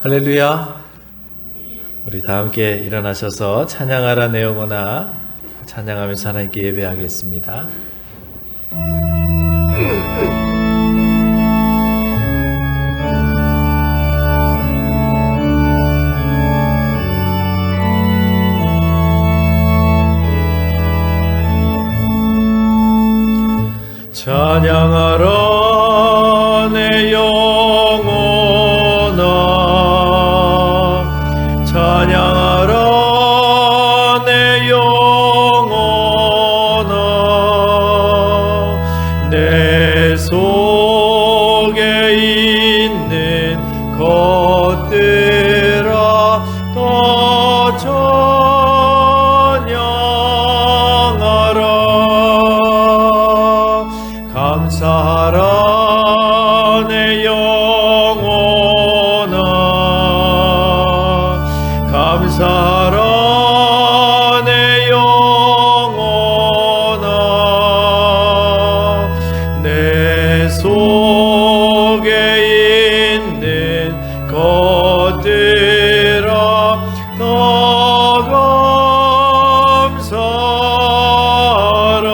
할렐루야. 우리 다 함께 일어나셔서 찬양하라 내 영혼아, 찬양하면서 하나님께 예배하겠습니다. 찬양하라 내 영혼아, 찬양하라 내 영혼아, 내 속에 있는 것들아 더 찬양하라. 감사하라 내 영혼아, 감사하라 내 영혼아, 내 속에 있는 것들아 더 감사하라.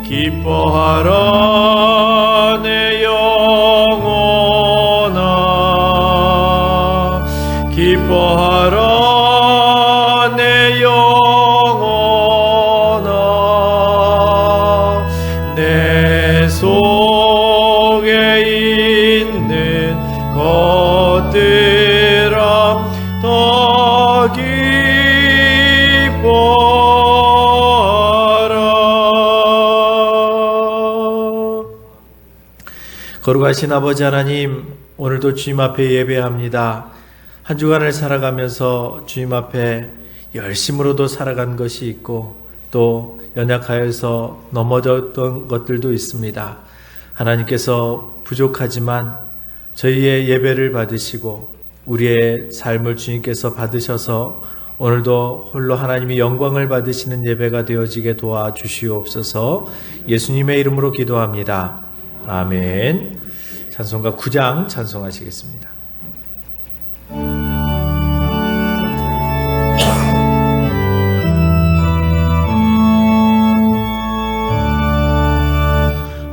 기뻐하라 내 영혼아, 기뻐하라 내 영혼아, 내 속에 있는 것들아 더 기뻐하라. 거룩하신 아버지 하나님, 오늘도 주님 앞에 예배합니다. 한 주간을 살아가면서 주님 앞에 열심으로도 살아간 것이 있고 또 연약하여서 넘어졌던 것들도 있습니다. 하나님께서 부족하지만 저희의 예배를 받으시고 우리의 삶을 주님께서 받으셔서 오늘도 홀로 하나님이 영광을 받으시는 예배가 되어지게 도와주시옵소서. 예수님의 이름으로 기도합니다. 아멘. 찬송가 9장 찬송하시겠습니다.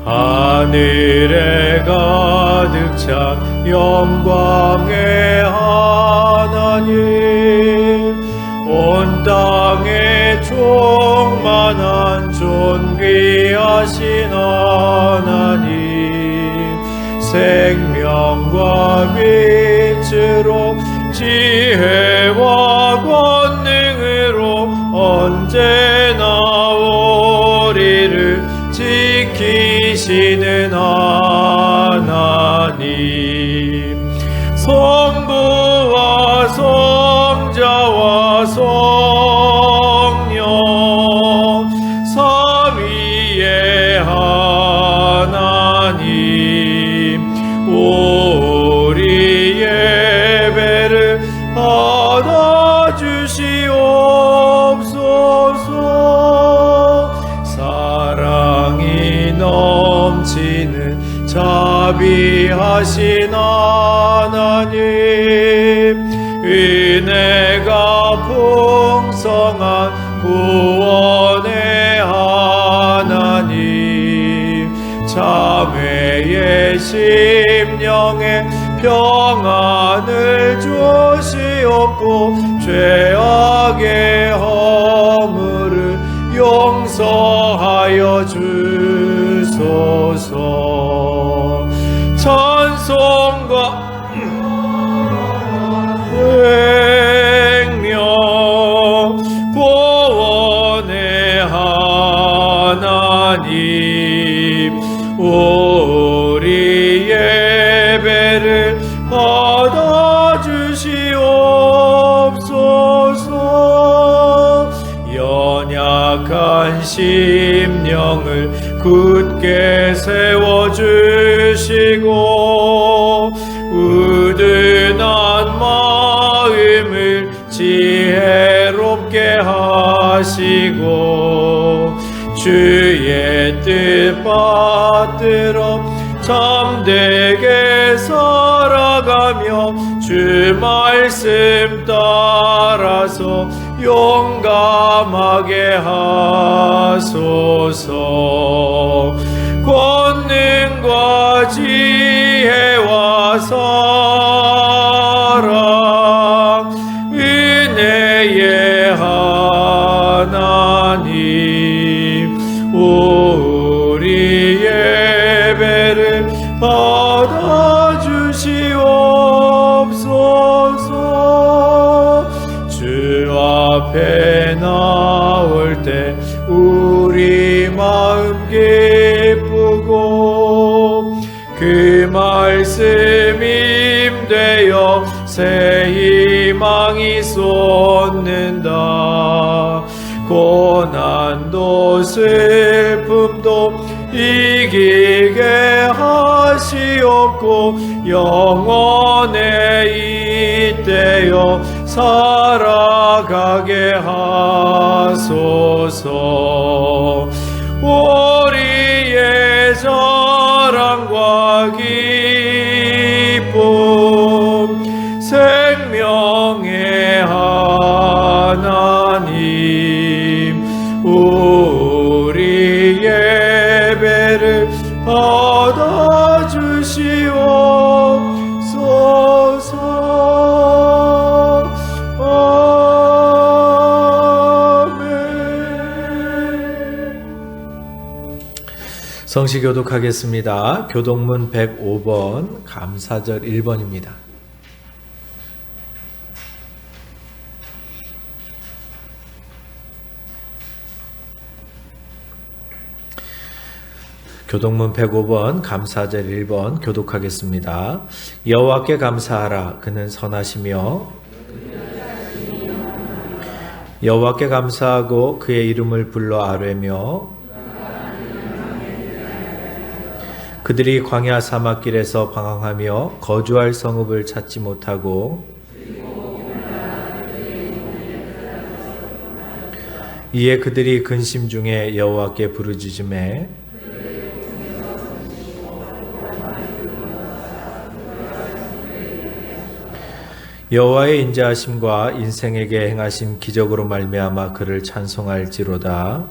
하늘에 가득 찬 영광의 하나님, 온 땅에 충만한 존귀하신 하나님, 생명과 빛으로 지혜와 권능으로 언제나 우리를 지키시는 하나님, 성부와 성자와 성령 삼위의 하나님, 우리 예배를 받아주시옵소서. 사랑이 넘치는 자비하신 하나님, 은혜가 풍성한 구원의 하나님, 자매의 심령에 평안을 주시옵고 죄악의 허물을 용서하여 주소서. 찬송과 생명 구원의 하나님, 우리 예배를 받아주시옵소서. 연약한 심령을 굳게 세워주시고 우둔한 마음을 지혜롭게 하시고 주의 뜻 받들어 참되게 살아가며 주 말씀 따라서 용감하게 하소서. 권능과 지혜와 사랑 은혜의 하나님, 우리 예배를 받아주시옵소서. 주 앞에 나올 때 우리 마음 기쁘고 그 말씀 임되어 새 희망이 솟는다. 고난도 슬픔도 이기게 하시옵고 영원에 잇대어 살아가게 하소서. 우리의 자랑과 기쁨 생명의 하나님, 우리 예배를 받아주시옵소서. 아멘. 성시 교독하겠습니다. 교독문 105번, 감사절 1번입니다. 교독문 105번, 감사절 1번 교독하겠습니다. 여호와께 감사하라. 그는 선하시며 여호와께 감사하고 그의 이름을 불러 아뢰며 그들이 광야 사막길에서 방황하며 거주할 성읍을 찾지 못하고 이에 그들이 근심 중에 여호와께 부르짖음에 여호와의 인자하심과 인생에게 행하신 기적으로 말미암아 그를 찬송할지로다.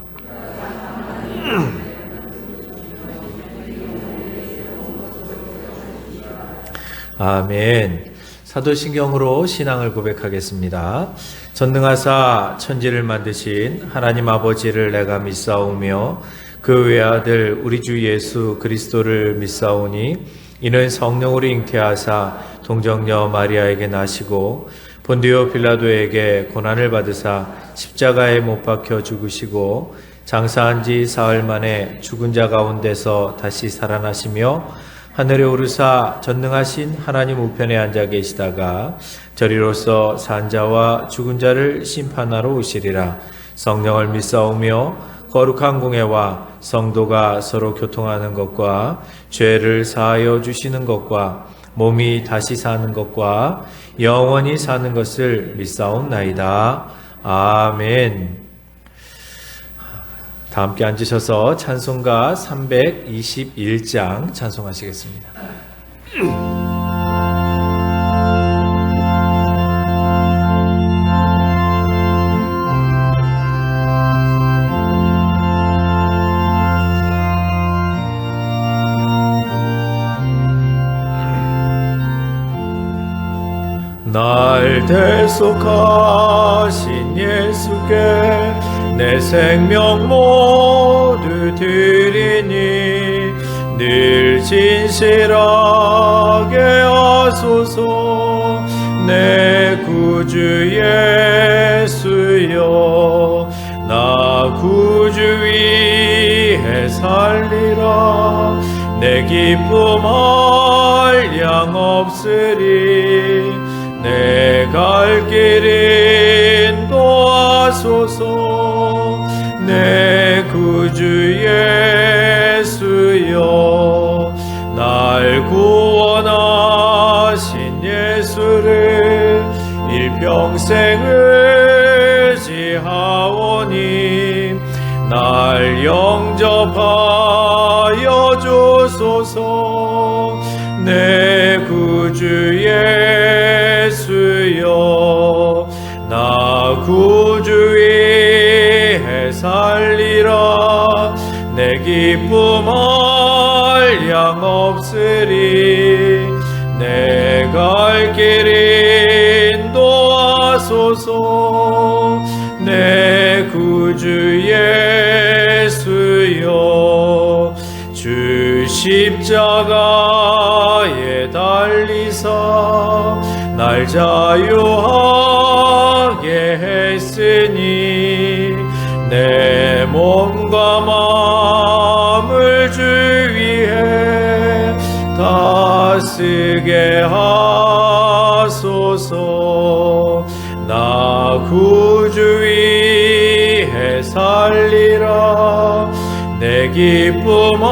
아멘. 사도신경으로 신앙을 고백하겠습니다. 전능하사 천지를 만드신 하나님 아버지를 내가 믿사오며 그 외아들 우리 주 예수 그리스도를 믿사오니 이는 성령으로 잉태하사 동정녀 마리아에게 나시고 본디오 빌라도에게 고난을 받으사 십자가에 못 박혀 죽으시고 장사한 지 사흘 만에 죽은 자 가운데서 다시 살아나시며 하늘에 오르사 전능하신 하나님 우편에 앉아 계시다가 저리로서 산 자와 죽은 자를 심판하러 오시리라. 성령을 믿사오며 거룩한 공회와 성도가 서로 교통하는 것과 죄를 사하여 주시는 것과 몸이 다시 사는 것과 영원히 사는 것을 믿사옵나이다. 아멘. 다 함께 앉으셔서 찬송가 321장 찬송하시겠습니다. 날 대속하신 예수께 내 생명 모두 드리니 늘 진실하게 하소서. 내 구주 예수여 나 구주 위해 살리라. 내 기쁨 한량 없으리. 내 갈 길 인도하소서. 내 구주 예수여 날 구원하신 예수를 일평생 의지하오니 날 영접하여 주소서. 내 구주 예수여 나 구주 위에 살리라 내 기쁨 한량없으리 내 갈 길 인도하소서 내 구주 예수여 주 십자가에 달리사 날 자유하게 했으니 내 몸과 마음을 주 위해 다쓰게 하소서 나 구주 위에 살리라 내 기쁨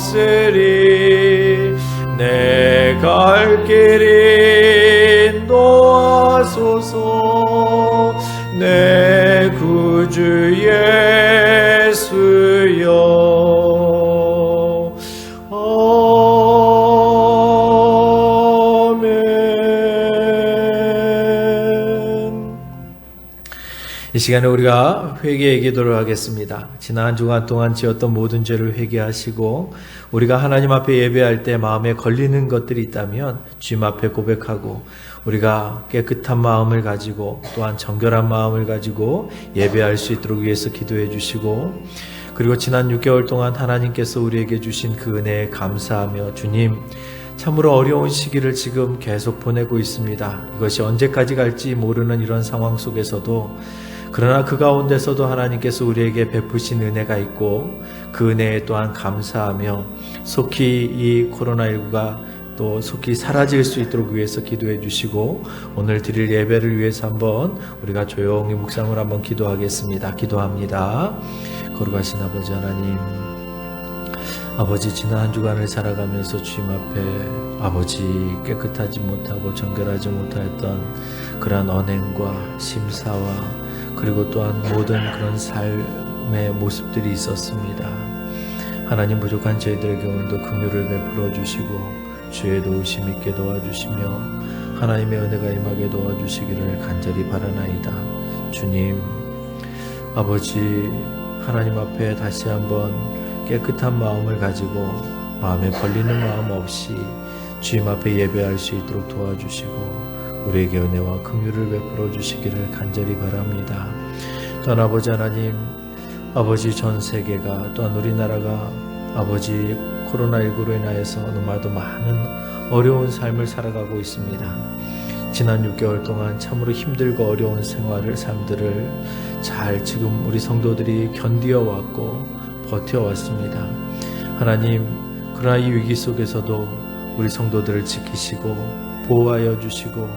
한량없으리 내 갈 길 인도하소서 내 구주 예수여 아멘. 이 시간에 우리가 회개의 기도를 하겠습니다. 지난 한 주간 동안 지었던 모든 죄를 회개하시고 우리가 하나님 앞에 예배할 때 마음에 걸리는 것들이 있다면 주님 앞에 고백하고 우리가 깨끗한 마음을 가지고 또한 정결한 마음을 가지고 예배할 수 있도록 위해서 기도해 주시고 그리고 지난 6개월 동안 하나님께서 우리에게 주신 그 은혜에 감사하며 주님 참으로 어려운 시기를 지금 계속 보내고 있습니다. 이것이 언제까지 갈지 모르는 이런 상황 속에서도 그러나 그 가운데서도 하나님께서 우리에게 베푸신 은혜가 있고 그 은혜에 또한 감사하며 속히 이 코로나19가 또 속히 사라질 수 있도록 위해서 기도해 주시고 오늘 드릴 예배를 위해서 한번 우리가 조용히 묵상을 한번 기도하겠습니다. 기도합니다. 거룩하신 아버지 하나님, 아버지 지난 한 주간을 살아가면서 주님 앞에 아버지 깨끗하지 못하고 정결하지 못하였던 그런 언행과 심사와 그리고 또한 모든 그런 삶의 모습들이 있었습니다. 하나님 부족한 저희들에게 오늘도 긍휼을 베풀어 주시고 주의 도우심 있게 도와주시며 하나님의 은혜가 임하게 도와주시기를 간절히 바라나이다. 주님 아버지 하나님 앞에 다시 한번 깨끗한 마음을 가지고 마음에 걸리는 마음 없이 주님 앞에 예배할 수 있도록 도와주시고 우리에게 은혜와 긍휼을 베풀어 주시기를 간절히 바랍니다. 또한 아버지 하나님, 아버지 전 세계가 또한 우리나라가 아버지 코로나19로 인하여서 너무나도 많은 어려운 삶을 살아가고 있습니다. 지난 6개월 동안 참으로 힘들고 어려운 삶들을 잘 지금 우리 성도들이 견디어왔고 버텨왔습니다. 하나님, 그러나 이 위기 속에서도 우리 성도들을 지키시고 보호하여 주시고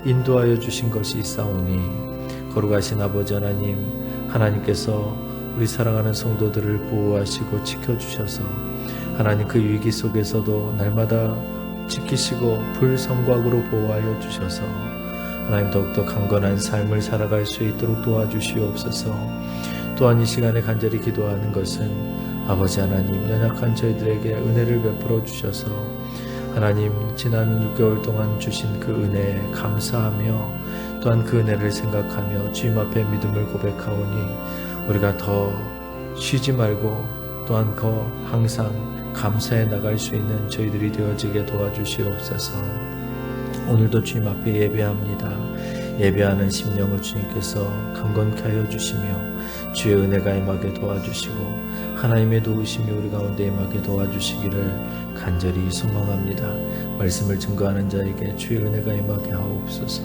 인도하여 주신 것이 있사오니 거룩하신 아버지 하나님, 하나님께서 우리 사랑하는 성도들을 보호하시고 지켜주셔서 하나님 그 위기 속에서도 날마다 지키시고 불성곽으로 보호하여 주셔서 하나님 더욱더 강건한 삶을 살아갈 수 있도록 도와주시옵소서. 또한 이 시간에 간절히 기도하는 것은 아버지 하나님 연약한 저희들에게 은혜를 베풀어 주셔서 하나님 지난 6개월 동안 주신 그 은혜에 감사하며 또한 그 은혜를 생각하며 주님 앞에 믿음을 고백하오니 우리가 더 쉬지 말고 또한 더 항상 감사해 나갈 수 있는 저희들이 되어지게 도와주시옵소서. 오늘도 주님 앞에 예배합니다. 예배하는 심령을 주님께서 강건케 하여 주시며 주의 은혜가 임하게 도와주시고 하나님의 도우심이 우리 가운데 임하게 도와주시기를 간절히 소망합니다. 말씀을 증거하는 자에게 주의 은혜가 임하게 하옵소서.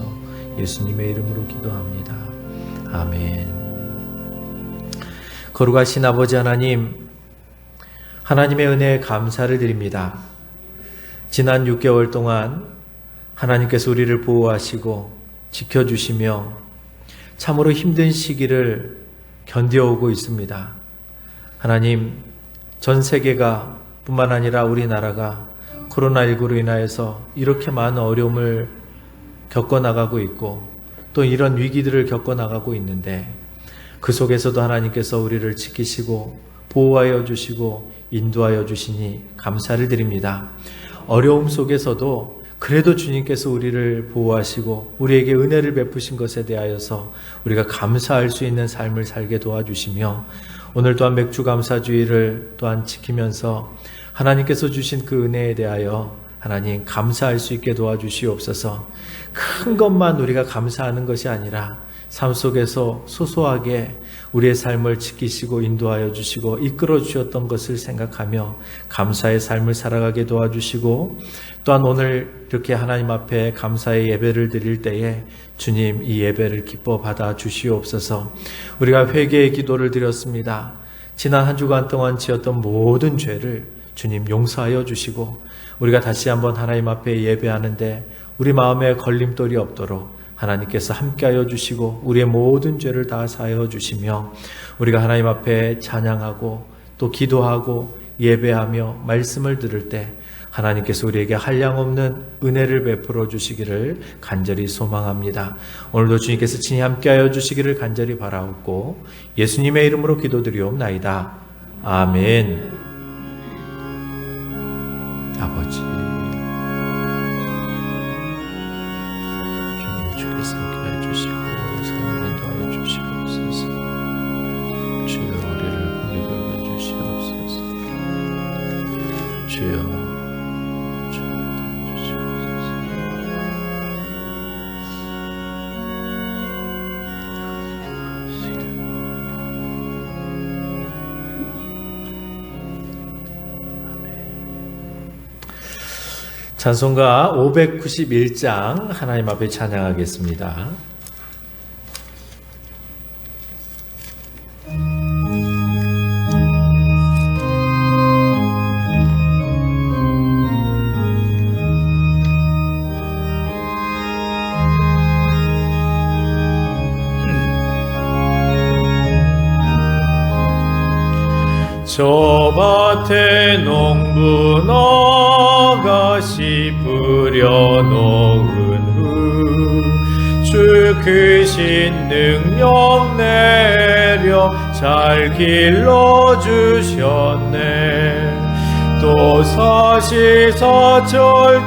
예수님의 이름으로 기도합니다. 아멘. 거룩하신 아버지 하나님, 하나님의 은혜에 감사를 드립니다. 지난 6개월 동안 하나님께서 우리를 보호하시고 지켜주시며 참으로 힘든 시기를 견뎌오고 있습니다. 하나님, 전 세계가 뿐만 아니라 우리나라가 코로나19로 인하여서 이렇게 많은 어려움을 겪어나가고 있고 또 이런 위기들을 겪어나가고 있는데 그 속에서도 하나님께서 우리를 지키시고 보호하여 주시고 인도하여 주시니 감사를 드립니다. 어려움 속에서도 그래도 주님께서 우리를 보호하시고 우리에게 은혜를 베푸신 것에 대하여서 우리가 감사할 수 있는 삶을 살게 도와주시며, 오늘 또한 맥주 감사주의를 또한 지키면서 하나님께서 주신 그 은혜에 대하여 하나님 감사할 수 있게 도와주시옵소서. 큰 것만 우리가 감사하는 것이 아니라 삶 속에서 소소하게 우리의 삶을 지키시고 인도하여 주시고 이끌어 주셨던 것을 생각하며 감사의 삶을 살아가게 도와주시고, 또한 오늘 이렇게 하나님 앞에 감사의 예배를 드릴 때에 주님 이 예배를 기뻐 받아 주시옵소서. 우리가 회개의 기도를 드렸습니다. 지난 한 주간 동안 지었던 모든 죄를 주님 용서하여 주시고, 우리가 다시 한번 하나님 앞에 예배하는데 우리 마음에 걸림돌이 없도록 하나님께서 함께하여 주시고 우리의 모든 죄를 다 사하여 주시며, 우리가 하나님 앞에 찬양하고 또 기도하고 예배하며 말씀을 들을 때 하나님께서 우리에게 한량없는 은혜를 베풀어 주시기를 간절히 소망합니다. 오늘도 주님께서 친히 함께하여 주시기를 간절히 바라옵고 예수님의 이름으로 기도드리옵나이다. 아멘. 아버지, 주님 주께서 함께하여 주시고 삶을 인도하여 주시옵소서. 주여 우리를 공유하여 주시옵소서. 주여 찬송가 591장 하나님 앞에 찬양하겠습니다. 저 밭에 농부 너가 씨 뿌려놓은 후 주 크신 능력 내려 잘 길러주셨네. 또 사시사철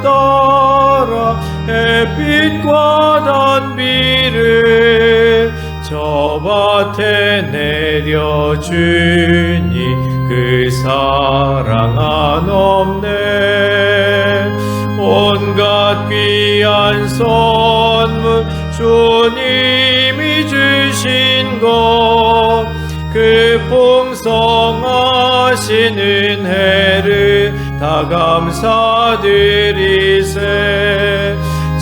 따라 햇빛과 단비를 저 밭에 내려주니 그 사랑 한없네. 온갖 귀한 선물 주님이 주신 것, 그 풍성하신 은혜를 다 감사드리세.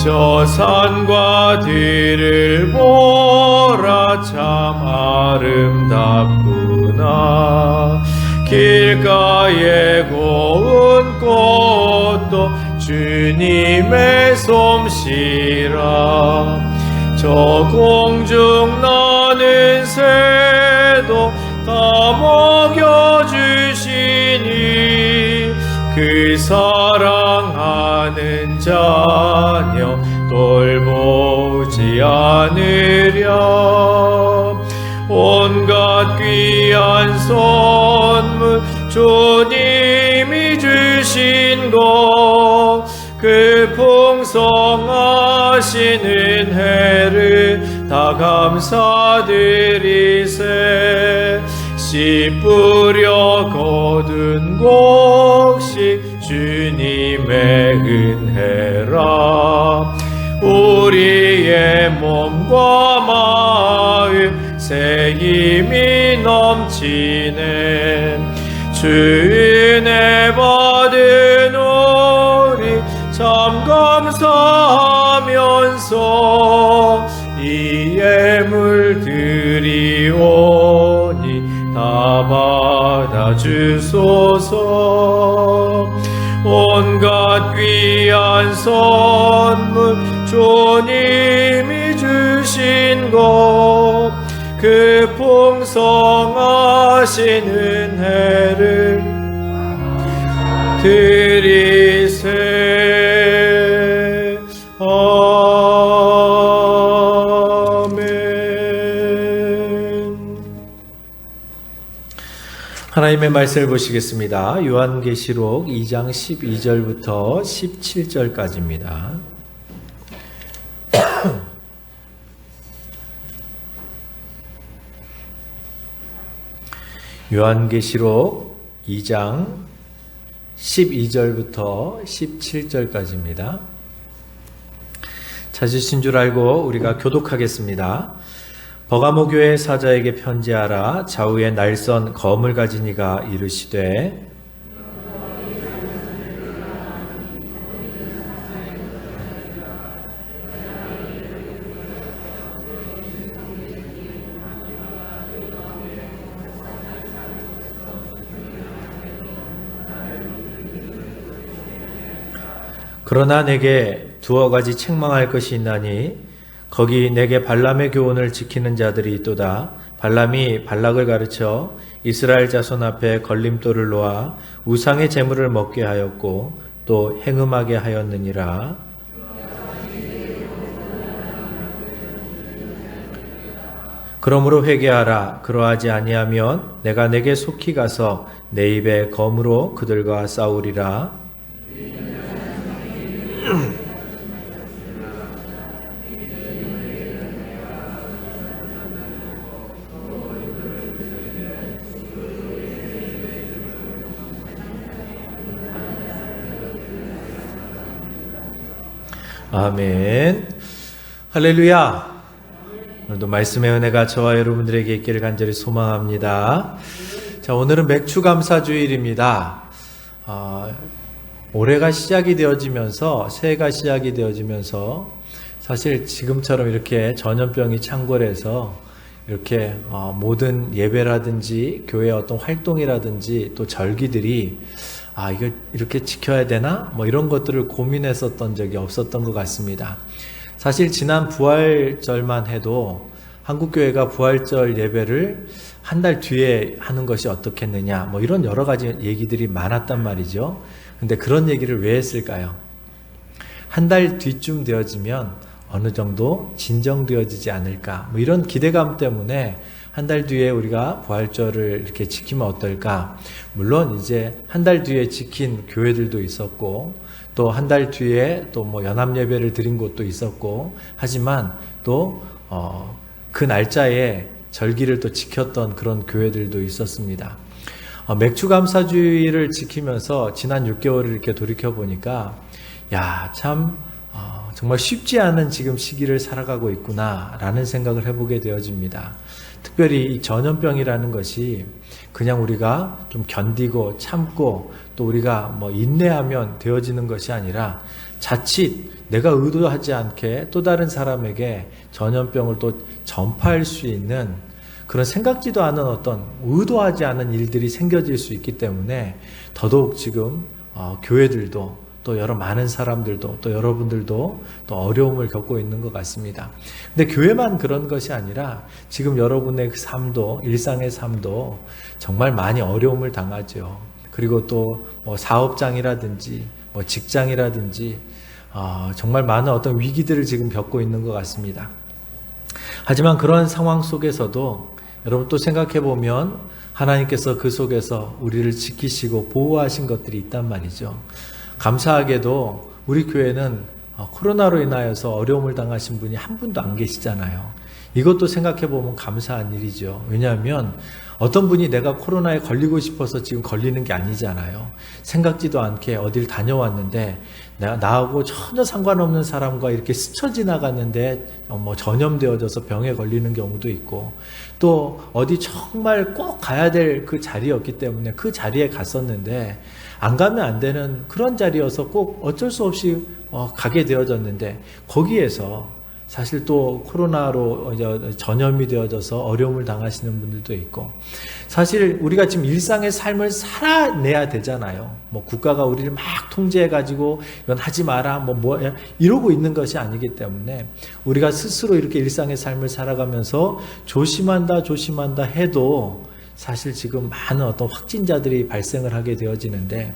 저 산과 들을 보라 참 아름답구나. 길가에 고운 꽃도 주님의 솜씨라. 저 공중 나는 새도 다 먹여주시니 그 사랑하는 자녀 돌보지 않으랴. 온갖 귀한 선물 주님이 주신 것, 그 풍성하신 은혜를 다 감사드리세. 씨 뿌려 거둔 곡식 주님의 은혜라. 우리의 몸과 마음 새 힘이 넘치네. 주 은혜 받은 우리 참 감사하면서 이 예물 드리오니 다 받아주소서. 온갖 귀한 선물 주님이 주신 것, 그 풍성하신 은혜를 드리세. 아멘. 하나님의 말씀을 보시겠습니다. 요한계시록 2장 12절부터 17절까지입니다. 요한계시록 2장 12절부터 17절까지입니다. 찾으신 줄 알고 우리가 교독하겠습니다. 버가모 교회 사자에게 편지하라. 좌우에 날선 검을 가진 이가 이르시되 그러나 내게 두어 가지 책망할 것이 있나니 거기 내게 발람의 교훈을 지키는 자들이 있도다. 발람이 발락을 가르쳐 이스라엘 자손 앞에 걸림돌을 놓아 우상의 제물을 먹게 하였고 또 행음하게 하였느니라. 그러므로 회개하라. 그러하지 아니하면 내가 내게 속히 가서 내 입에 검으로 그들과 싸우리라. 아멘. 할렐루야. 오늘도 말씀의 은혜가 저와 여러분들에게 있기를 간절히 소망합니다. 자, 오늘은 맥추감사주일입니다. 올해가 시작이 되어지면서, 새해가 시작이 되어지면서 사실 지금처럼 이렇게 전염병이 창궐해서 이렇게 모든 예배라든지 교회 어떤 활동이라든지 또 절기들이 이거 이렇게 지켜야 되나? 이런 것들을 고민했었던 적이 없었던 것 같습니다. 사실 지난 부활절만 해도 한국교회가 부활절 예배를 한 달 뒤에 하는 것이 어떻겠느냐, 이런 여러 가지 얘기들이 많았단 말이죠. 근데 그런 얘기를 왜 했을까요? 한 달 뒤쯤 되어지면 어느 정도 진정되어지지 않을까, 이런 기대감 때문에 한 달 뒤에 우리가 부활절을 이렇게 지키면 어떨까? 물론 이제 한 달 뒤에 지킨 교회들도 있었고, 또 한 달 뒤에 또 연합 예배를 드린 곳도 있었고, 하지만 또 그 날짜에 절기를 또 지켰던 그런 교회들도 있었습니다. 맥추감사주의를 지키면서 지난 6개월을 이렇게 돌이켜 보니까, 정말 쉽지 않은 지금 시기를 살아가고 있구나라는 생각을 해보게 되어집니다. 특별히 이 전염병이라는 것이 그냥 우리가 좀 견디고 참고 또 우리가 인내하면 되어지는 것이 아니라 자칫 내가 의도하지 않게 또 다른 사람에게 전염병을 또 전파할 수 있는 그런 생각지도 않은 어떤 의도하지 않은 일들이 생겨질 수 있기 때문에 더더욱 지금 교회들도 또 여러 많은 사람들도 또 여러분들도 또 어려움을 겪고 있는 것 같습니다. 근데 교회만 그런 것이 아니라 지금 여러분의 그 삶도, 일상의 삶도 정말 많이 어려움을 당하죠. 그리고 또 사업장이라든지 직장이라든지 정말 많은 어떤 위기들을 지금 겪고 있는 것 같습니다. 하지만 그런 상황 속에서도 여러분 또 생각해 보면 하나님께서 그 속에서 우리를 지키시고 보호하신 것들이 있단 말이죠. 감사하게도 우리 교회는 코로나로 인하여서 어려움을 당하신 분이 한 분도 안 계시잖아요. 이것도 생각해 보면 감사한 일이죠. 왜냐하면 어떤 분이 내가 코로나에 걸리고 싶어서 지금 걸리는 게 아니잖아요. 생각지도 않게 어딜 다녀왔는데 나하고 전혀 상관없는 사람과 이렇게 스쳐 지나갔는데 전염되어져서 병에 걸리는 경우도 있고, 또 어디 정말 꼭 가야 될 그 자리였기 때문에 그 자리에 갔었는데 안 가면 안 되는 그런 자리여서 꼭 어쩔 수 없이 가게 되어졌는데, 거기에서 사실 또 코로나로 전염이 되어져서 어려움을 당하시는 분들도 있고, 사실 우리가 지금 일상의 삶을 살아내야 되잖아요. 국가가 우리를 막 통제해가지고 이건 하지 마라, 이러고 있는 것이 아니기 때문에 우리가 스스로 이렇게 일상의 삶을 살아가면서 조심한다 해도 사실 지금 많은 어떤 확진자들이 발생을 하게 되어지는데,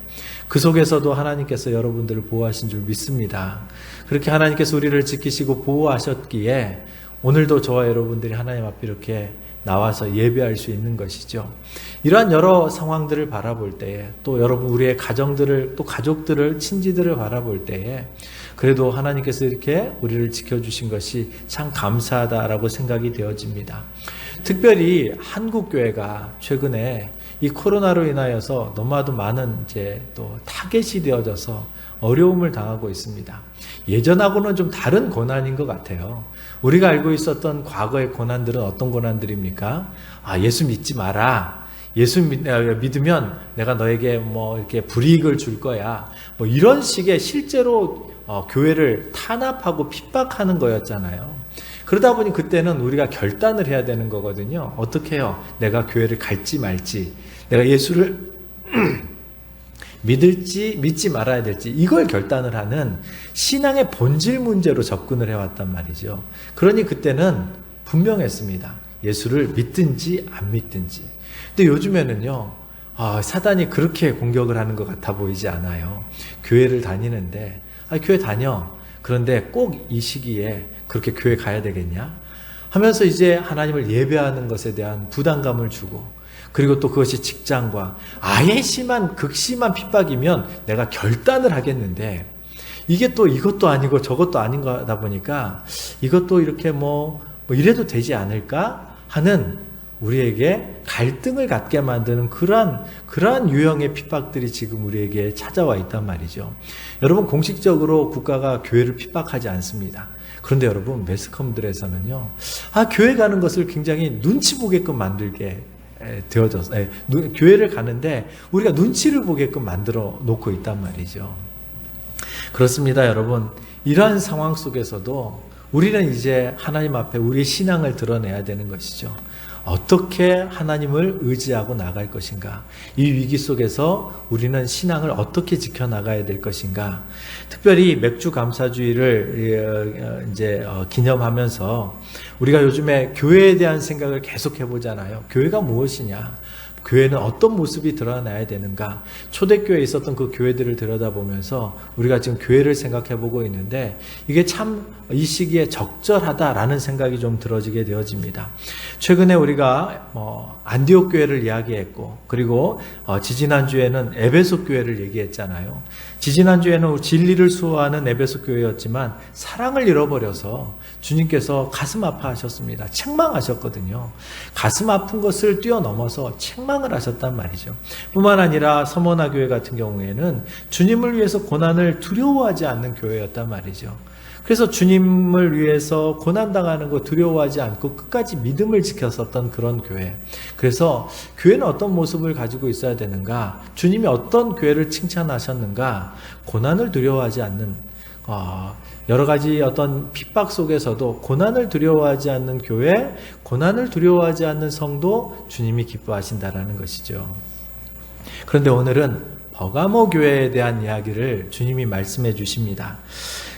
그 속에서도 하나님께서 여러분들을 보호하신 줄 믿습니다. 그렇게 하나님께서 우리를 지키시고 보호하셨기에 오늘도 저와 여러분들이 하나님 앞에 이렇게 나와서 예배할 수 있는 것이죠. 이러한 여러 상황들을 바라볼 때에, 또 여러분 우리의 가정들을, 또 가족들을, 친지들을 바라볼 때에 그래도 하나님께서 이렇게 우리를 지켜주신 것이 참 감사하다라고 생각이 되어집니다. 특별히 한국교회가 최근에 이 코로나로 인하여서 너무나도 많은 이제 또 타겟이 되어져서 어려움을 당하고 있습니다. 예전하고는 좀 다른 고난인 것 같아요. 우리가 알고 있었던 과거의 고난들은 어떤 고난들입니까? 예수 믿지 마라. 예수 믿으면 내가 너에게 뭐 이렇게 불이익을 줄 거야. 뭐 이런 식의 실제로 교회를 탄압하고 핍박하는 거였잖아요. 그러다 보니 그때는 우리가 결단을 해야 되는 거거든요. 어떻게 해요? 내가 교회를 갈지 말지, 내가 예수를 믿을지 믿지 말아야 될지, 이걸 결단을 하는 신앙의 본질 문제로 접근을 해왔단 말이죠. 그러니 그때는 분명했습니다. 예수를 믿든지 안 믿든지. 근데 요즘에는요, 사단이 그렇게 공격을 하는 것 같아 보이지 않아요. 교회를 다니는데, 교회 다녀. 그런데 꼭 이 시기에 그렇게 교회 가야 되겠냐? 하면서 이제 하나님을 예배하는 것에 대한 부담감을 주고, 그리고 또 그것이 직장과 아예 극심한 핍박이면 내가 결단을 하겠는데, 이게 또 이것도 아니고 저것도 아닌 거다 보니까 이것도 이렇게 뭐 이래도 되지 않을까 하는, 우리에게 갈등을 갖게 만드는 그러한 유형의 핍박들이 지금 우리에게 찾아와 있단 말이죠. 여러분, 공식적으로 국가가 교회를 핍박하지 않습니다. 그런데 여러분, 매스컴들에서는요, 교회 가는 것을 굉장히 눈치 보게끔 만들게 되어져서, 교회를 가는데 우리가 눈치를 보게끔 만들어 놓고 있단 말이죠. 그렇습니다, 여러분. 이러한 상황 속에서도 우리는 이제 하나님 앞에 우리의 신앙을 드러내야 되는 것이죠. 어떻게 하나님을 의지하고 나갈 것인가? 이 위기 속에서 우리는 신앙을 어떻게 지켜나가야 될 것인가? 특별히 맥주 감사주의를 이제 기념하면서 우리가 요즘에 교회에 대한 생각을 계속 해보잖아요. 교회가 무엇이냐? 교회는 어떤 모습이 드러나야 되는가? 초대교회에 있었던 그 교회들을 들여다보면서 우리가 지금 교회를 생각해보고 있는데, 이게 참 이 시기에 적절하다라는 생각이 좀 들어지게 되어집니다. 최근에 우리가 안디옥 교회를 이야기했고, 그리고 지지난주에는 에베소 교회를 얘기했잖아요. 지지난주에는 진리를 수호하는 에베소 교회였지만 사랑을 잃어버려서 주님께서 가슴 아파하셨습니다. 책망하셨거든요. 가슴 아픈 것을 뛰어넘어서 책망을 하셨단 말이죠. 뿐만 아니라 서머나 교회 같은 경우에는 주님을 위해서 고난을 두려워하지 않는 교회였단 말이죠. 그래서 주님을 위해서 고난당하는 거 두려워하지 않고 끝까지 믿음을 지켰었던 그런 교회. 그래서 교회는 어떤 모습을 가지고 있어야 되는가? 주님이 어떤 교회를 칭찬하셨는가? 고난을 두려워하지 않는, 여러 가지 어떤 핍박 속에서도 고난을 두려워하지 않는 교회, 고난을 두려워하지 않는 성도, 주님이 기뻐하신다라는 것이죠. 그런데 오늘은 버가모 교회에 대한 이야기를 주님이 말씀해 주십니다.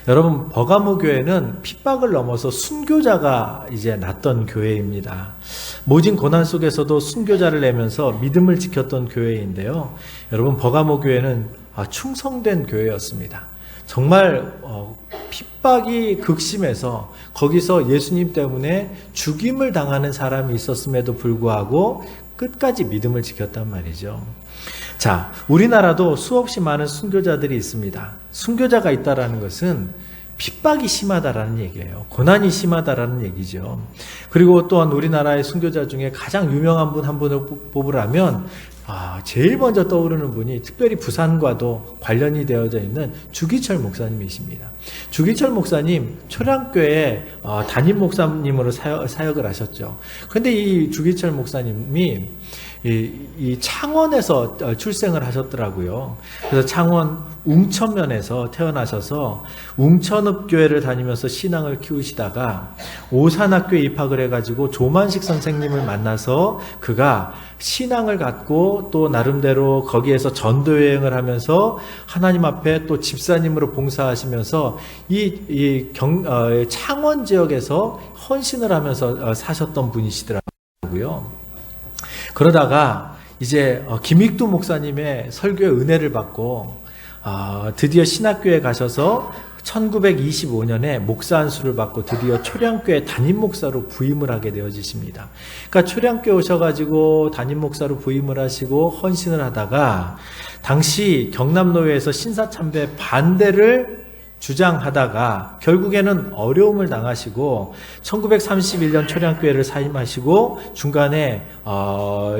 여러분, 버가모 교회는 핍박을 넘어서 순교자가 이제 났던 교회입니다. 모진 고난 속에서도 순교자를 내면서 믿음을 지켰던 교회인데요. 여러분, 버가모 교회는 충성된 교회였습니다. 정말 핍박이 극심해서 거기서 예수님 때문에 죽임을 당하는 사람이 있었음에도 불구하고 끝까지 믿음을 지켰단 말이죠. 자, 우리나라도 수없이 많은 순교자들이 있습니다. 순교자가 있다라는 것은 핍박이 심하다라는 얘기예요. 고난이 심하다라는 얘기죠. 그리고 또한 우리나라의 순교자 중에 가장 유명한 분 한 분을 뽑으라면 제일 먼저 떠오르는 분이 특별히 부산과도 관련이 되어져 있는 주기철 목사님이십니다. 주기철 목사님, 초량교회 담임 목사님으로 사역을 하셨죠. 그런데 이 주기철 목사님이 이 창원에서 출생을 하셨더라고요. 그래서 창원 웅천면에서 태어나셔서 웅천읍교회를 다니면서 신앙을 키우시다가 오산학교에 입학을 해가지고 조만식 선생님을 만나서 그가 신앙을 갖고 또 나름대로 거기에서 전도여행을 하면서 하나님 앞에 또 집사님으로 봉사하시면서 창원 지역에서 헌신을 하면서 사셨던 분이시더라고요. 그러다가 이제 김익두 목사님의 설교의 은혜를 받고 드디어 신학교에 가셔서 1925년에 목사 안수를 받고 드디어 초량교회 담임 목사로 부임을 하게 되어지십니다. 그러니까 초량교회 오셔가지고 담임 목사로 부임을 하시고 헌신을 하다가 당시 경남노회에서 신사참배 반대를 주장하다가 결국에는 어려움을 당하시고 1931년 초량교회를 사임하시고 중간에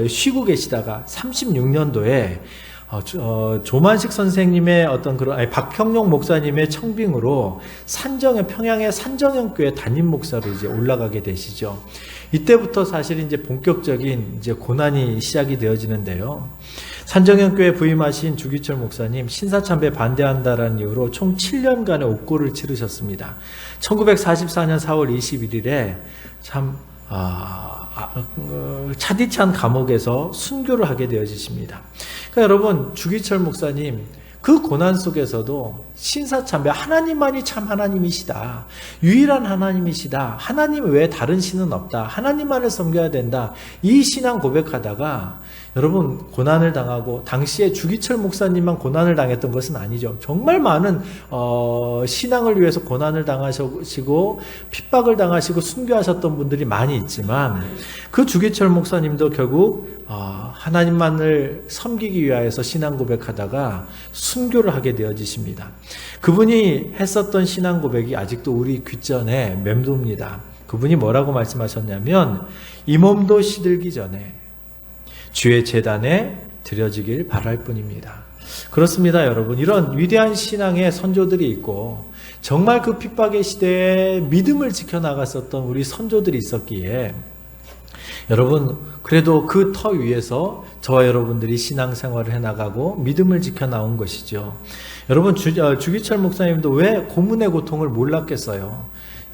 쉬고 계시다가 36년도에 조만식 선생님의 박평용 목사님의 청빙으로 평양의 산정형교회 담임 목사로 이제 올라가게 되시죠. 이때부터 사실 이제 본격적인 이제 고난이 시작이 되어지는데요. 산정형교회 부임하신 주기철 목사님 신사참배 반대한다라는 이유로 총 7년간의 옥고를 치르셨습니다. 1944년 4월 21일에 차디찬 감옥에서 순교를 하게 되어지십니다. 그러니까 여러분, 주기철 목사님 그 고난 속에서도 신사참배, 하나님만이 참 하나님이시다, 유일한 하나님이시다, 하나님 외에 다른 신은 없다, 하나님만을 섬겨야 된다, 이 신앙 고백하다가 여러분 고난을 당하고, 당시에 주기철 목사님만 고난을 당했던 것은 아니죠. 정말 많은 신앙을 위해서 고난을 당하시고 핍박을 당하시고 순교하셨던 분들이 많이 있지만, 그 주기철 목사님도 결국 하나님만을 섬기기 위하여서 신앙 고백하다가 순교를 하게 되어지십니다. 그분이 했었던 신앙 고백이 아직도 우리 귓전에 맴돕니다. 그분이 뭐라고 말씀하셨냐면, 이 몸도 시들기 전에 주의 제단에 드려지길 바랄 뿐입니다. 그렇습니다, 여러분. 이런 위대한 신앙의 선조들이 있고 정말 그 핍박의 시대에 믿음을 지켜나갔었던 우리 선조들이 있었기에 여러분, 그래도 그 터 위에서 저와 여러분들이 신앙생활을 해나가고 믿음을 지켜나온 것이죠. 여러분, 주기철 목사님도 왜 고문의 고통을 몰랐겠어요?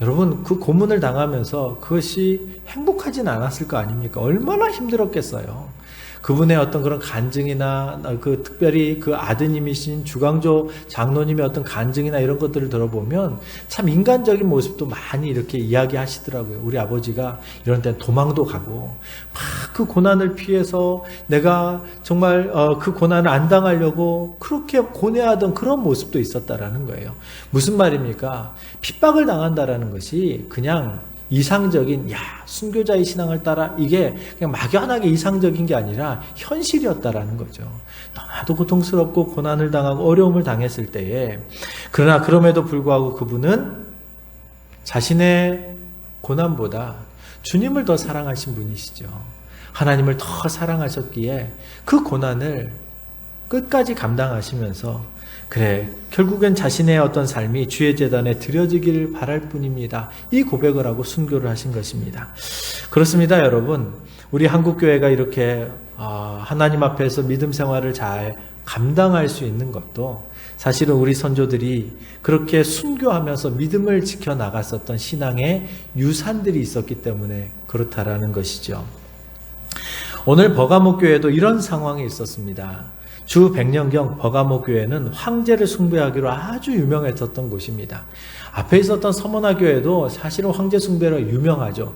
여러분, 그 고문을 당하면서 그것이 행복하진 않았을 거 아닙니까? 얼마나 힘들었겠어요. 그분의 어떤 그런 간증이나 특별히 그 아드님이신 주강조 장로님의 어떤 간증이나 이런 것들을 들어보면 참 인간적인 모습도 많이 이렇게 이야기하시더라고요. 우리 아버지가 이런 때는 도망도 가고 막 그 고난을 피해서 내가 정말 그 고난을 안 당하려고 그렇게 고뇌하던 그런 모습도 있었다라는 거예요. 무슨 말입니까? 핍박을 당한다라는 것이 그냥 이상적인 순교자의 신앙을 따라 이게 그냥 막연하게 이상적인 게 아니라 현실이었다라는 거죠. 너무나도 고통스럽고 고난을 당하고 어려움을 당했을 때에, 그러나 그럼에도 불구하고 그분은 자신의 고난보다 주님을 더 사랑하신 분이시죠. 하나님을 더 사랑하셨기에 그 고난을 끝까지 감당하시면서 그래, 결국엔 자신의 어떤 삶이 주의 제단에 드려지기를 바랄 뿐입니다, 이 고백을 하고 순교를 하신 것입니다. 그렇습니다, 여러분. 우리 한국교회가 이렇게 하나님 앞에서 믿음 생활을 잘 감당할 수 있는 것도 사실은 우리 선조들이 그렇게 순교하면서 믿음을 지켜나갔었던 신앙의 유산들이 있었기 때문에 그렇다라는 것이죠. 오늘 버가모교회도 이런 상황이 있었습니다. 주 100년경 버가모교회는 황제를 숭배하기로 아주 유명했었던 곳입니다. 앞에 있었던 서머나교회도 사실은 황제 숭배로 유명하죠.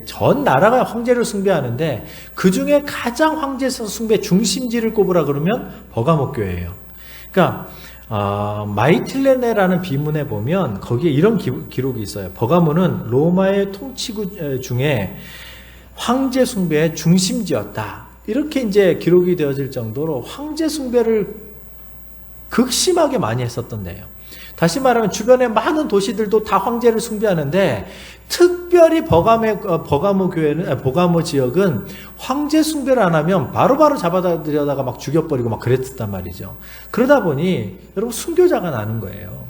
전 나라가 황제를 숭배하는데 그 중에 가장 황제 숭배 중심지를 꼽으라 그러면 버가모교회예요. 그러니까 마이틸레네라는 비문에 보면 거기에 이런 기록이 있어요. 버가모는 로마의 통치구 중에 황제 숭배의 중심지였다, 이렇게 이제 기록이 되어질 정도로 황제 숭배를 극심하게 많이 했었던 데예요. 다시 말하면 주변의 많은 도시들도 다 황제를 숭배하는데 특별히 버가모 교회는, 버가모 지역은 황제 숭배를 안 하면 바로바로 잡아들여다가 막 죽여버리고 막 그랬단 말이죠. 그러다 보니 여러분 순교자가 나는 거예요.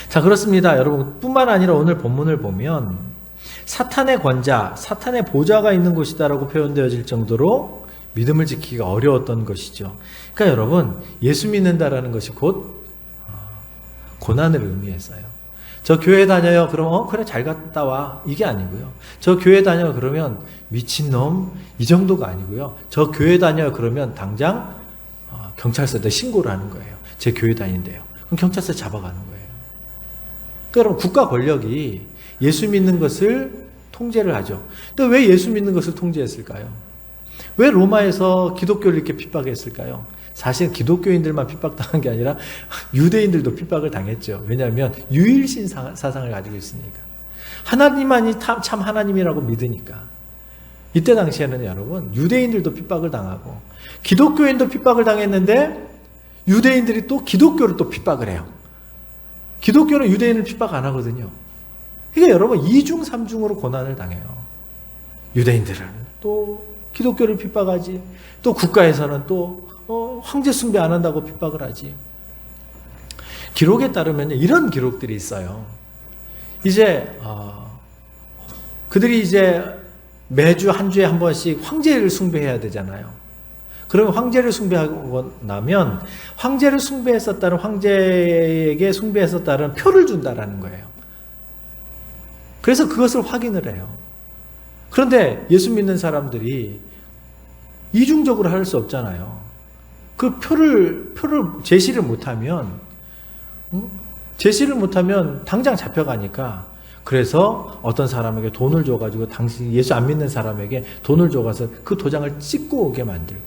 자, 그렇습니다, 여러분. 뿐만 아니라 오늘 본문을 보면 사탄의 권자, 사탄의 보좌가 있는 곳이다라고 표현되어질 정도로 믿음을 지키기가 어려웠던 것이죠. 그러니까 여러분, 예수 믿는다라는 것이 곧 고난을 의미했어요. 저 교회 다녀요 그럼 그래 잘 갔다 와, 이게 아니고요. 저 교회 다녀요 그러면 미친놈, 이 정도가 아니고요. 저 교회 다녀요 그러면 당장 경찰서에 신고를 하는 거예요. 제 교회 다닌대요. 그럼 경찰서에 잡아가는 거예요. 그럼 국가 권력이 예수 믿는 것을 통제를 하죠. 또 왜 예수 믿는 것을 통제했을까요? 왜 로마에서 기독교를 이렇게 핍박했을까요? 사실 기독교인들만 핍박당한 게 아니라 유대인들도 핍박을 당했죠. 왜냐하면 유일신 사상을 가지고 있으니까. 하나님만이 참 하나님이라고 믿으니까. 이때 당시에는 여러분 유대인들도 핍박을 당하고 기독교인도 핍박을 당했는데 유대인들이 또 기독교를 또 핍박을 해요. 기독교는 유대인을 핍박 안 하거든요. 그러니까 여러분 2중 3중으로 고난을 당해요. 유대인들은 또 기독교를 핍박하지, 또 국가에서는 또 황제 숭배 안 한다고 핍박을 하지. 기록에 따르면 이런 기록들이 있어요. 이제 그들이 이제 매주 한 주에 한 번씩 황제를 숭배해야 되잖아요. 그러면 황제를 숭배하고 나면 황제를 숭배했었다는, 황제에게 숭배했었다는 표를 준다라는 거예요. 그래서 그것을 확인을 해요. 그런데 예수 믿는 사람들이 이중적으로 할 수 없잖아요. 그 표를 제시를 못하면 당장 잡혀가니까, 그래서 어떤 사람에게 돈을 줘가지고 당신 예수 안 믿는 사람에게 돈을 줘가서 그 도장을 찍고 오게 만들고,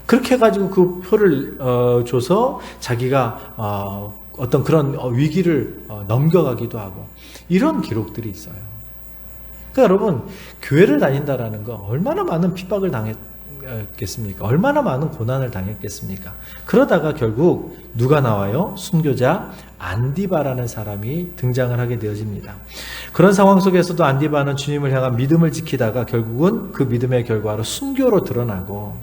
그렇게 해가지고 그 표를 줘서 자기가 어떤 그런 위기를 넘겨가기도 하고, 이런 기록들이 있어요. 그러니까 여러분, 교회를 다닌다라는 거 얼마나 많은 핍박을 당했겠습니까? 얼마나 많은 고난을 당했겠습니까? 그러다가 결국 누가 나와요? 순교자 안디바라는 사람이 등장을 하게 되어집니다. 그런 상황 속에서도 안디바는 주님을 향한 믿음을 지키다가 결국은 그 믿음의 결과로 순교로 드러나고,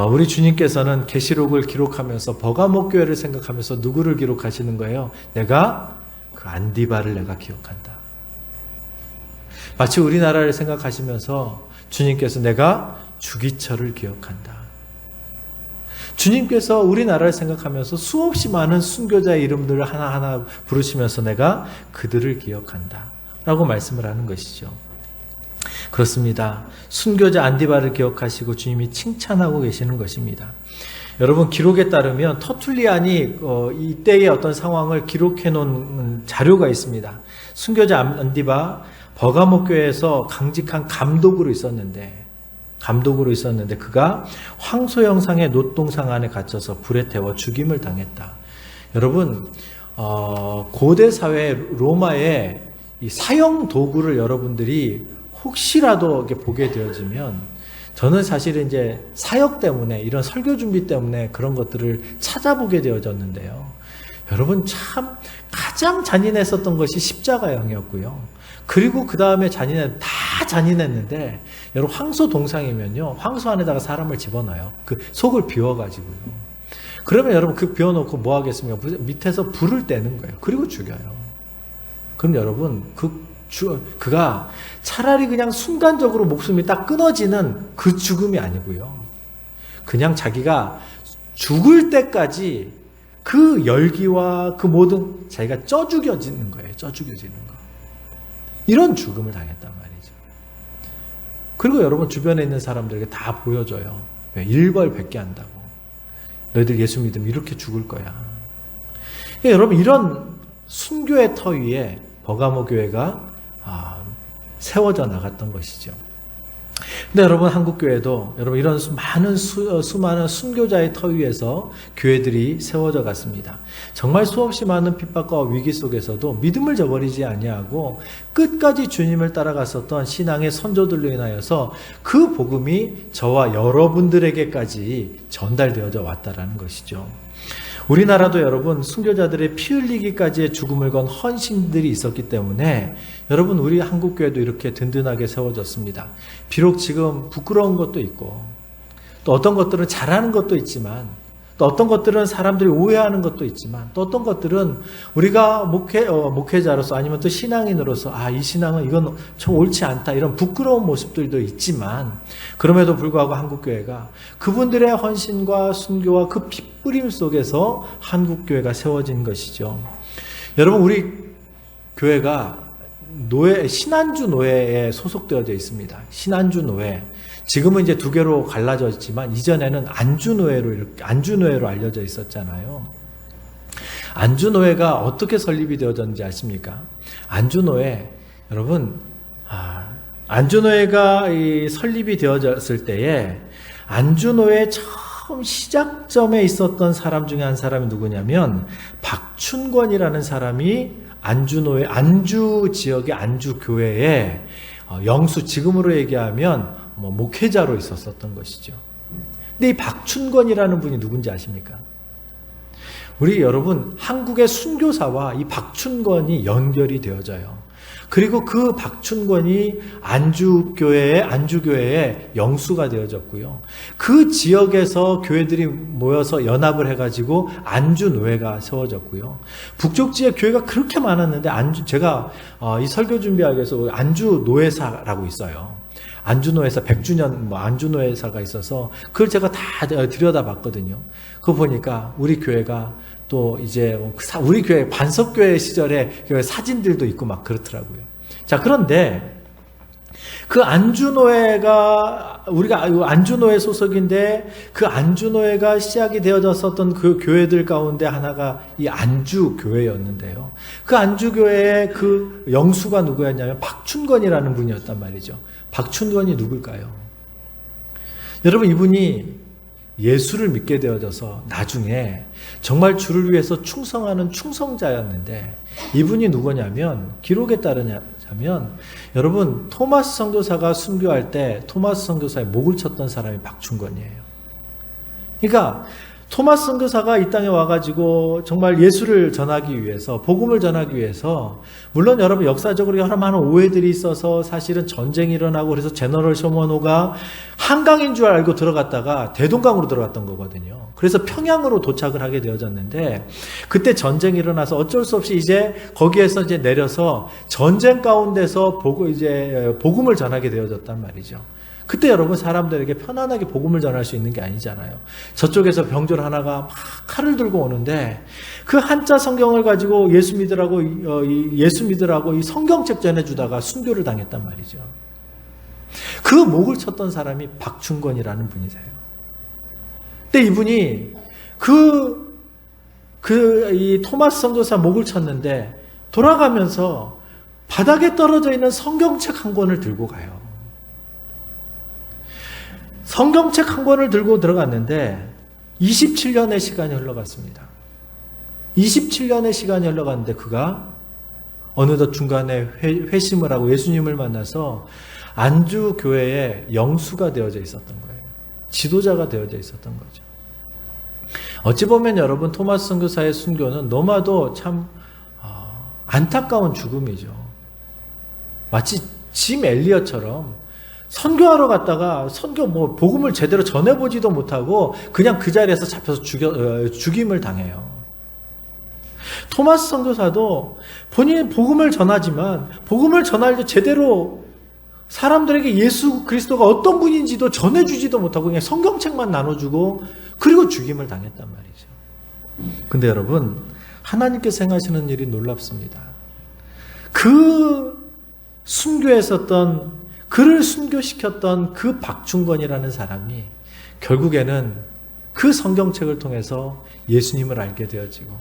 우리 주님께서는 계시록을 기록하면서 버가목 교회를 생각하면서 누구를 기록하시는 거예요? 내가 그 안디바를 내가 기억한다. 마치 우리나라를 생각하시면서 주님께서 내가 주기철을 기억한다. 주님께서 우리나라를 생각하면서 수없이 많은 순교자의 이름들을 하나하나 부르시면서 내가 그들을 기억한다 라고 말씀을 하는 것이죠. 그렇습니다. 순교자 안디바를 기억하시고 주님이 칭찬하고 계시는 것입니다. 여러분, 기록에 따르면 터툴리안이 이때의 어떤 상황을 기록해 놓은 자료가 있습니다. 순교자 안디바 버가목 교회에서 강직한 감독으로 있었는데 그가 황소 형상의 놋동상 안에 gat혀서 불에 태워 죽임을 당했다. 여러분, 고대 사회 로마의 이 사형 도구를 여러분들이 혹시라도 이렇게 보게 되어지면, 저는 사실은 이제 사역 때문에, 이런 설교 준비 때문에 그런 것들을 찾아보게 되어졌는데요. 여러분, 참 가장 잔인했었던 것이 십자가형이었고요. 그리고 그 다음에 다 잔인했는데, 여러분, 황소 동상이면요, 황소 안에다가 사람을 집어넣어요. 그 속을 비워가지고요. 그러면 여러분, 그 비워놓고 뭐 하겠습니까? 밑에서 불을 떼는 거예요. 그리고 죽여요. 그럼 여러분, 그가 차라리 그냥 순간적으로 목숨이 딱 끊어지는 그 죽음이 아니고요. 그냥 자기가 죽을 때까지 그 열기와 그 모든 자기가 쪄 죽여지는 거예요. 쪄 죽여지는 거. 이런 죽음을 당했단 말이죠. 그리고 여러분, 주변에 있는 사람들에게 다 보여줘요. 왜? 일벌백계 한다고. 너희들 예수 믿으면 이렇게 죽을 거야. 그러니까 여러분, 이런 순교의 터 위에 버가모 교회가 세워져 나갔던 것이죠. 근데 여러분, 한국교회도 여러분 이런 수많은 순교자의 터 위에서 교회들이 세워져 갔습니다. 정말 수없이 많은 핍박과 위기 속에서도 믿음을 저버리지 아니하고 끝까지 주님을 따라갔었던 신앙의 선조들로 인하여서 그 복음이 저와 여러분들에게까지 전달되어져 왔다라는 것이죠. 우리나라도 여러분, 순교자들의 피 흘리기까지의 죽음을 건 헌신들이 있었기 때문에 여러분, 우리 한국교회도 이렇게 든든하게 세워졌습니다. 비록 지금 부끄러운 것도 있고, 또 어떤 것들은 잘하는 것도 있지만, 또 어떤 것들은 사람들이 오해하는 것도 있지만, 또 어떤 것들은 우리가 목회자로서 아니면 또 신앙인으로서 이 신앙은 이건 좀 옳지 않다, 이런 부끄러운 모습들도 있지만, 그럼에도 불구하고 한국교회가 그분들의 헌신과 순교와 그 핏부림 속에서 한국교회가 세워진 것이죠. 여러분, 우리 교회가 신안주 노회에 소속되어져 있습니다. 신안주 노회. 지금은 이제 2개로 갈라져 있지만 이전에는 안주노회로 알려져 있었잖아요. 안주노회가 어떻게 설립이 되어졌는지 아십니까? 안주노회, 여러분, 안주노회가 설립이 되어졌을 때에 안주노회 처음 시작점에 있었던 사람 중에 한 사람이 누구냐면 박춘권이라는 사람이 안주노회, 안주 지역의 안주교회에 영수, 지금으로 얘기하면 목회자로 있었던 것이죠. 근데 이 박춘권이라는 분이 누군지 아십니까? 우리 여러분, 한국의 순교사와 이 박춘권이 연결이 되어져요. 그리고 그 박춘권이 안주교회의 영수가 되어졌고요. 그 지역에서 교회들이 모여서 연합을 해가지고 안주노회가 세워졌고요. 북쪽 지역 교회가 그렇게 많았는데 제가 이 설교 준비하기 위해서 안주노회사라고 있어요. 안주노회사 100주년 안주노회사가 있어서 그걸 제가 다 들여다봤거든요. 그거 보니까 우리 교회가 또 이제 우리 교회 반석교회 시절에 사진들도 있고 막 그렇더라고요. 자, 그런데 그 안주노회가 우리가 안주노회 소속인데 그 안주노회가 시작이 되어졌었던 그 교회들 가운데 하나가 이 안주교회였는데요. 그 안주교회의 그 영수가 누구였냐면 박춘권이라는 분이었단 말이죠. 박춘권이 누굴까요? 여러분, 이분이 예수를 믿게 되어져서 나중에 정말 주를 위해서 충성하는 충성자였는데, 이분이 누구냐면 기록에 따르자면 여러분, 토마스 선교사가 순교할 때 토마스 선교사의 목을 쳤던 사람이 박춘권이에요. 그러니까 토마스 선교사가 이 땅에 와가지고 정말 예수를 전하기 위해서, 복음을 전하기 위해서, 물론 여러분 역사적으로 여러 많은 오해들이 있어서 사실은 전쟁이 일어나고 그래서 제너럴 쇼먼호가 한강인 줄 알고 들어갔다가 대동강으로 들어갔던 거거든요. 그래서 평양으로 도착을 하게 되어졌는데, 그때 전쟁이 일어나서 어쩔 수 없이 이제 거기에서 이제 내려서 전쟁 가운데서 복음을 전하게 되어졌단 말이죠. 그때 여러분, 사람들에게 편안하게 복음을 전할 수 있는 게 아니잖아요. 저쪽에서 병졸 하나가 막 칼을 들고 오는데 그 한자 성경을 가지고 예수 믿으라고 이 성경책 전해주다가 순교를 당했단 말이죠. 그 목을 쳤던 사람이 박춘권이라는 분이세요. 근데 이분이 이 토마스 선교사 목을 쳤는데 돌아가면서 바닥에 떨어져 있는 성경책 한 권을 들고 가요. 성경책 한 권을 들고 들어갔는데 27년의 시간이 흘러갔습니다. 27년의 시간이 흘러갔는데 그가 어느덧 중간에 회심을 하고 예수님을 만나서 안주교회의 영수가 되어져 있었던 거예요. 지도자가 되어져 있었던 거죠. 어찌 보면 여러분, 토마스 선교사의 순교는 너무나도 참 안타까운 죽음이죠. 마치 짐 엘리엇처럼 선교하러 갔다가 복음을 제대로 전해보지도 못하고 그냥 그 자리에서 잡혀서 죽임을 당해요. 토마스 선교사도 본인이 복음을 전하지만 복음을 전할 때 제대로 사람들에게 예수 그리스도가 어떤 분인지도 전해주지도 못하고 그냥 성경책만 나눠주고 그리고 죽임을 당했단 말이죠. 근데 여러분, 하나님께서 행하시는 일이 놀랍습니다. 그 순교했었던, 그를 순교시켰던 그 박춘권이라는 사람이 결국에는 그 성경책을 통해서 예수님을 알게 되어지고,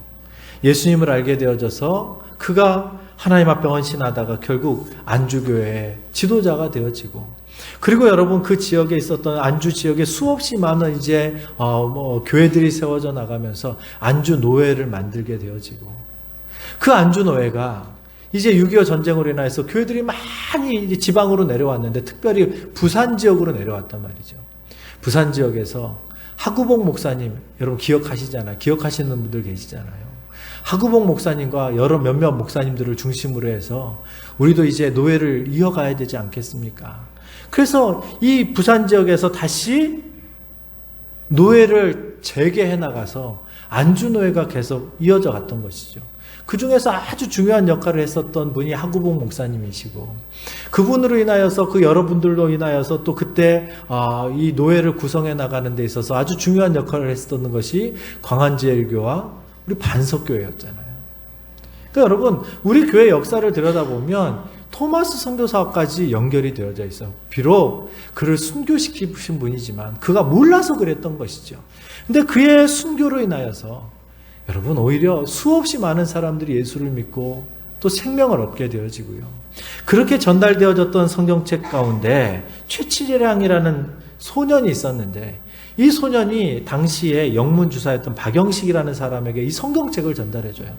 예수님을 알게 되어져서 그가 하나님 앞에 헌신하다가 결국 안주교회의 지도자가 되어지고, 그리고 여러분, 그 지역에 있었던 안주 지역에 수없이 많은 이제 교회들이 세워져 나가면서 안주 노회를 만들게 되어지고, 그 안주 노회가 이제 6.25 전쟁으로 인해서 교회들이 많이 이제 지방으로 내려왔는데, 특별히 부산 지역으로 내려왔단 말이죠. 부산 지역에서 하구복 목사님, 여러분 기억하시잖아요. 기억하시는 분들 계시잖아요. 하구복 목사님과 여러 몇몇 목사님들을 중심으로 해서 우리도 이제 노회를 이어가야 되지 않겠습니까? 그래서 이 부산 지역에서 다시 노회를 재개해 나가서 안주노회가 계속 이어져 갔던 것이죠. 그 중에서 아주 중요한 역할을 했었던 분이 하구복 목사님이시고, 그분으로 인하여서 그 여러분들로 인하여서 또 그때 이 노회를 구성해 나가는 데 있어서 아주 중요한 역할을 했었던 것이 광안제일교와 우리 반석교회였잖아요. 그러니까 여러분, 우리 교회 역사를 들여다보면 토마스 선교사까지 연결이 되어져 있어요. 비록 그를 순교시키신 분이지만 그가 몰라서 그랬던 것이죠. 근데 그의 순교로 인하여서 여러분, 오히려 수없이 많은 사람들이 예수를 믿고 또 생명을 얻게 되어지고요. 그렇게 전달되어졌던 성경책 가운데 최치량이라는 소년이 있었는데, 이 소년이 당시에 영문주사였던 박영식이라는 사람에게 이 성경책을 전달해줘요.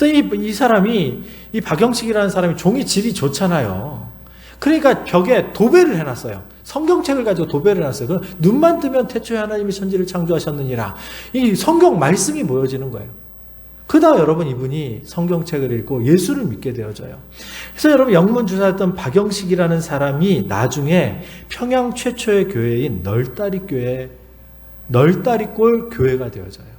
이 사람이, 이 박영식이라는 사람이 종이 질이 좋잖아요. 그러니까 벽에 도배를 해놨어요. 성경책을 가지고 도배를 해놨어요. 눈만 뜨면 태초에 하나님이 천지를 창조하셨느니라. 이 성경 말씀이 모여지는 거예요. 그러다 여러분 이분이 성경책을 읽고 예수를 믿게 되어져요. 그래서 여러분 영문주사였던 박영식이라는 사람이 나중에 평양 최초의 교회인 널다리골 교회가 되어져요.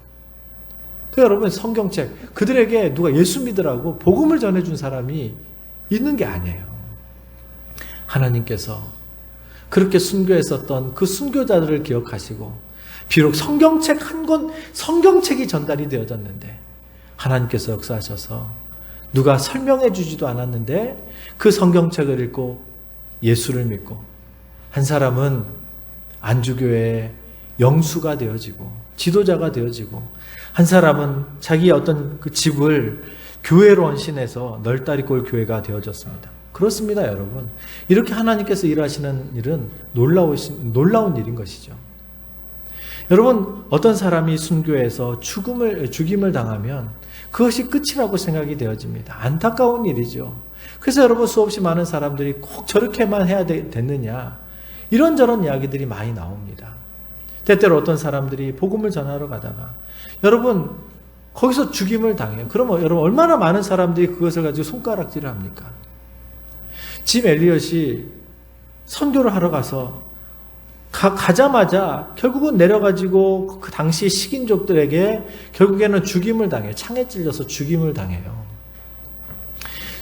여러분 성경책, 그들에게 누가 예수 믿으라고 복음을 전해준 사람이 있는 게 아니에요. 하나님께서 그렇게 순교했었던 그 순교자들을 기억하시고, 비록 성경책 한 권, 성경책이 전달이 되어졌는데 하나님께서 역사하셔서 누가 설명해 주지도 않았는데 그 성경책을 읽고 예수를 믿고, 한 사람은 안주교회의 영수가 되어지고 지도자가 되어지고, 한 사람은 자기 어떤 그 집을 교회로 헌신해서 널다리골 교회가 되어졌습니다. 그렇습니다, 여러분. 이렇게 하나님께서 일하시는 일은 놀라운 일인 것이죠. 여러분, 어떤 사람이 순교해서 죽임을 당하면 그것이 끝이라고 생각이 되어집니다. 안타까운 일이죠. 그래서 여러분, 수없이 많은 사람들이 꼭 저렇게만 해야 됐느냐, 이런저런 이야기들이 많이 나옵니다. 때때로 어떤 사람들이 복음을 전하러 가다가 여러분 거기서 죽임을 당해요. 그러면 여러분 얼마나 많은 사람들이 그것을 가지고 손가락질을 합니까? 짐 엘리엇이 선교를 하러 가서 가자마자 결국은 내려가지고 그 당시 식인족들에게 결국에는 죽임을 당해요. 창에 찔려서 죽임을 당해요.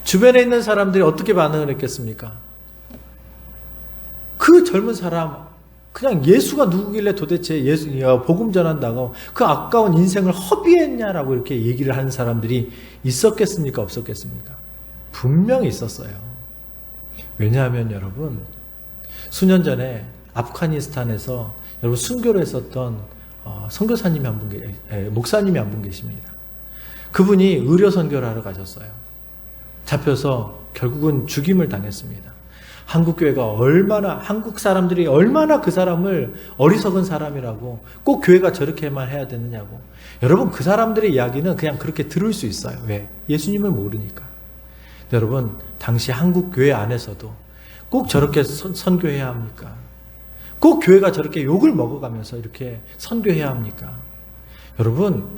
주변에 있는 사람들이 어떻게 반응을 했겠습니까? 그 젊은 사람, 그냥 예수가 누구길래 도대체 복음 전한다고 그 아까운 인생을 허비했냐라고 이렇게 얘기를 하는 사람들이 있었겠습니까? 없었겠습니까? 분명히 있었어요. 왜냐하면 여러분, 수년 전에 아프가니스탄에서 여러분 순교를 했었던 선교사님이 목사님이 한 분 계십니다. 그분이 의료 선교를 하러 가셨어요. 잡혀서 결국은 죽임을 당했습니다. 한국 사람들이 얼마나 그 사람을 어리석은 사람이라고 꼭 교회가 저렇게만 해야 되느냐고. 여러분, 그 사람들의 이야기는 그냥 그렇게 들을 수 있어요. 왜? 예수님을 모르니까. 여러분, 당시 한국 교회 안에서도 꼭 저렇게 선교해야 합니까? 꼭 교회가 저렇게 욕을 먹어가면서 이렇게 선교해야 합니까? 여러분,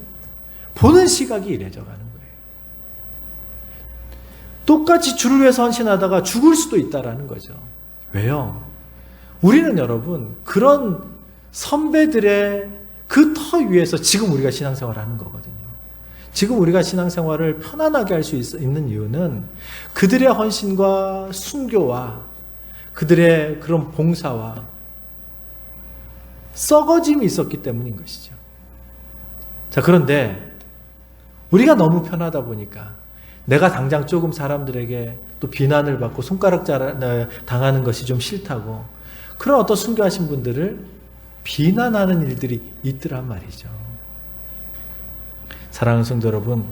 보는 시각이 이래져 가는 거예요. 똑같이 주를 위해서 헌신하다가 죽을 수도 있다라는 거죠. 왜요? 우리는 여러분 그런 선배들의 그 터 위에서 지금 우리가 신앙생활을 하는 거거든요. 지금 우리가 신앙생활을 편안하게 할 수 있는 이유는 그들의 헌신과 순교와 그들의 그런 봉사와 썩어짐이 있었기 때문인 것이죠. 자, 그런데 우리가 너무 편하다 보니까 내가 당장 조금 사람들에게 또 비난을 받고 손가락 당하는 것이 좀 싫다고 그런 어떤 순교하신 분들을 비난하는 일들이 있더란 말이죠. 사랑하는 성도 여러분,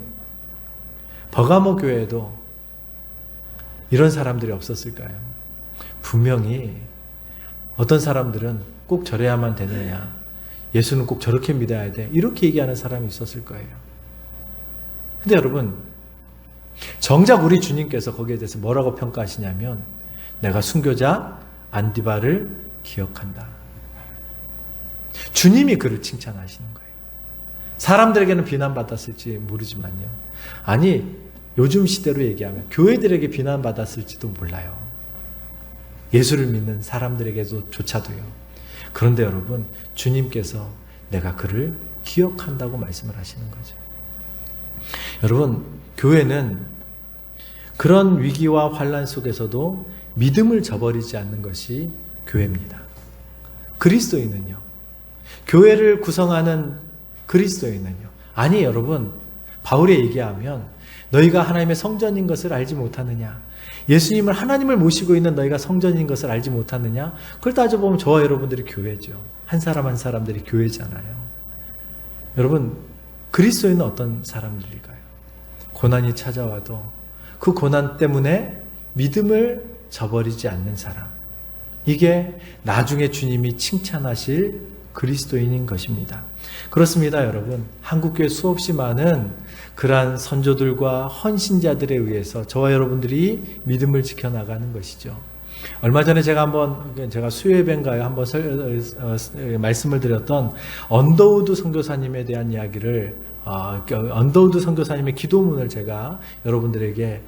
버가모 교회에도 이런 사람들이 없었을까요? 분명히 어떤 사람들은 꼭 저래야만 되느냐, 예수는 꼭 저렇게 믿어야 돼, 이렇게 얘기하는 사람이 있었을 거예요. 근데 여러분, 정작 우리 주님께서 거기에 대해서 뭐라고 평가하시냐면, 내가 순교자 안디바를 기억한다. 주님이 그를 칭찬하시는 거예요. 사람들에게는 비난받았을지 모르지만요. 아니, 요즘 시대로 얘기하면 교회들에게 비난받았을지도 몰라요. 예수를 믿는 사람들에게조차도요. 그런데 여러분, 주님께서 내가 그를 기억한다고 말씀을 하시는 거죠. 여러분, 교회는 그런 위기와 환난 속에서도 믿음을 저버리지 않는 것이 교회입니다. 그리스도인은요, 교회를 구성하는 그리스도인은요, 아니 여러분, 바울이 얘기하면 너희가 하나님의 성전인 것을 알지 못하느냐, 예수님을 하나님을 모시고 있는 너희가 성전인 것을 알지 못하느냐, 그걸 따져보면 저와 여러분들이 교회죠. 한 사람 한 사람들이 교회잖아요. 여러분, 그리스도인은 어떤 사람들일까요? 고난이 찾아와도 그 고난 때문에 믿음을 저버리지 않는 사람. 이게 나중에 주님이 칭찬하실 그리스도인인 것입니다. 그렇습니다, 여러분. 한국교회 수없이 많은 그러한 선조들과 헌신자들에 의해서 저와 여러분들이 믿음을 지켜나가는 것이죠. 얼마 전에 제가 수요예배인가요? 한번 말씀을 드렸던 언더우드 선교사님에 대한 이야기를 언더우드 선교사님의 기도문을 제가 여러분들에게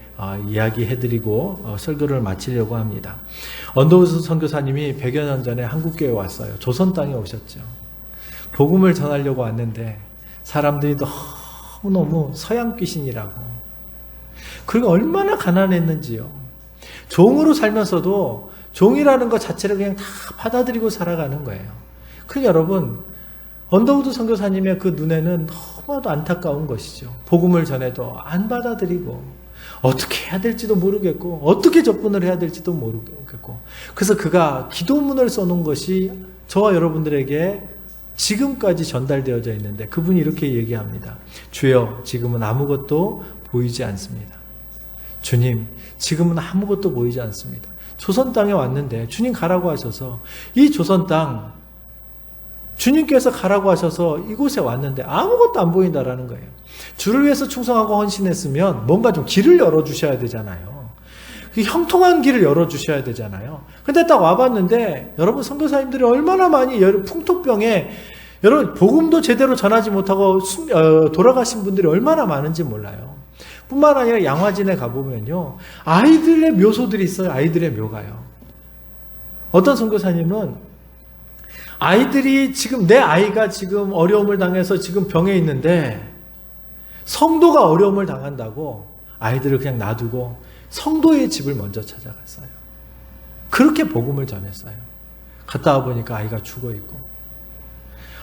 이야기해드리고 설교를 마치려고 합니다. 언더우드 선교사님이 100여 년 전에 한국교회에 왔어요. 조선 땅에 오셨죠. 복음을 전하려고 왔는데 사람들이 너무 서양 귀신이라고. 그리고 얼마나 가난했는지요. 종으로 살면서도 종이라는 것 자체를 그냥 다 받아들이고 살아가는 거예요. 그러니까 여러분, 언더우드 선교사님의 그 눈에는 너무나도 안타까운 것이죠. 복음을 전해도 안 받아들이고 어떻게 해야 될지도 모르겠고 어떻게 접근을 해야 될지도 모르겠고, 그래서 그가 기도문을 써놓은 것이 저와 여러분들에게 지금까지 전달되어져 있는데, 그분이 이렇게 얘기합니다. 주여, 지금은 아무것도 보이지 않습니다. 주님, 지금은 아무것도 보이지 않습니다. 조선 땅에 왔는데 주님 가라고 하셔서, 이 조선 땅 주님께서 가라고 하셔서 이곳에 왔는데 아무것도 안 보인다라는 거예요. 주를 위해서 충성하고 헌신했으면 뭔가 좀 길을 열어주셔야 되잖아요. 형통한 길을 열어주셔야 되잖아요. 근데 딱 와봤는데, 여러분 선교사님들이 얼마나 많이 풍토병에, 여러분 복음도 제대로 전하지 못하고 돌아가신 분들이 얼마나 많은지 몰라요. 뿐만 아니라 양화진에 가보면요, 아이들의 묘소들이 있어요. 아이들의 묘가요. 어떤 선교사님은 아이들이 지금, 내 아이가 지금 어려움을 당해서 지금 병에 있는데 성도가 어려움을 당한다고 아이들을 그냥 놔두고 성도의 집을 먼저 찾아갔어요. 그렇게 복음을 전했어요. 갔다 와보니까 아이가 죽어있고.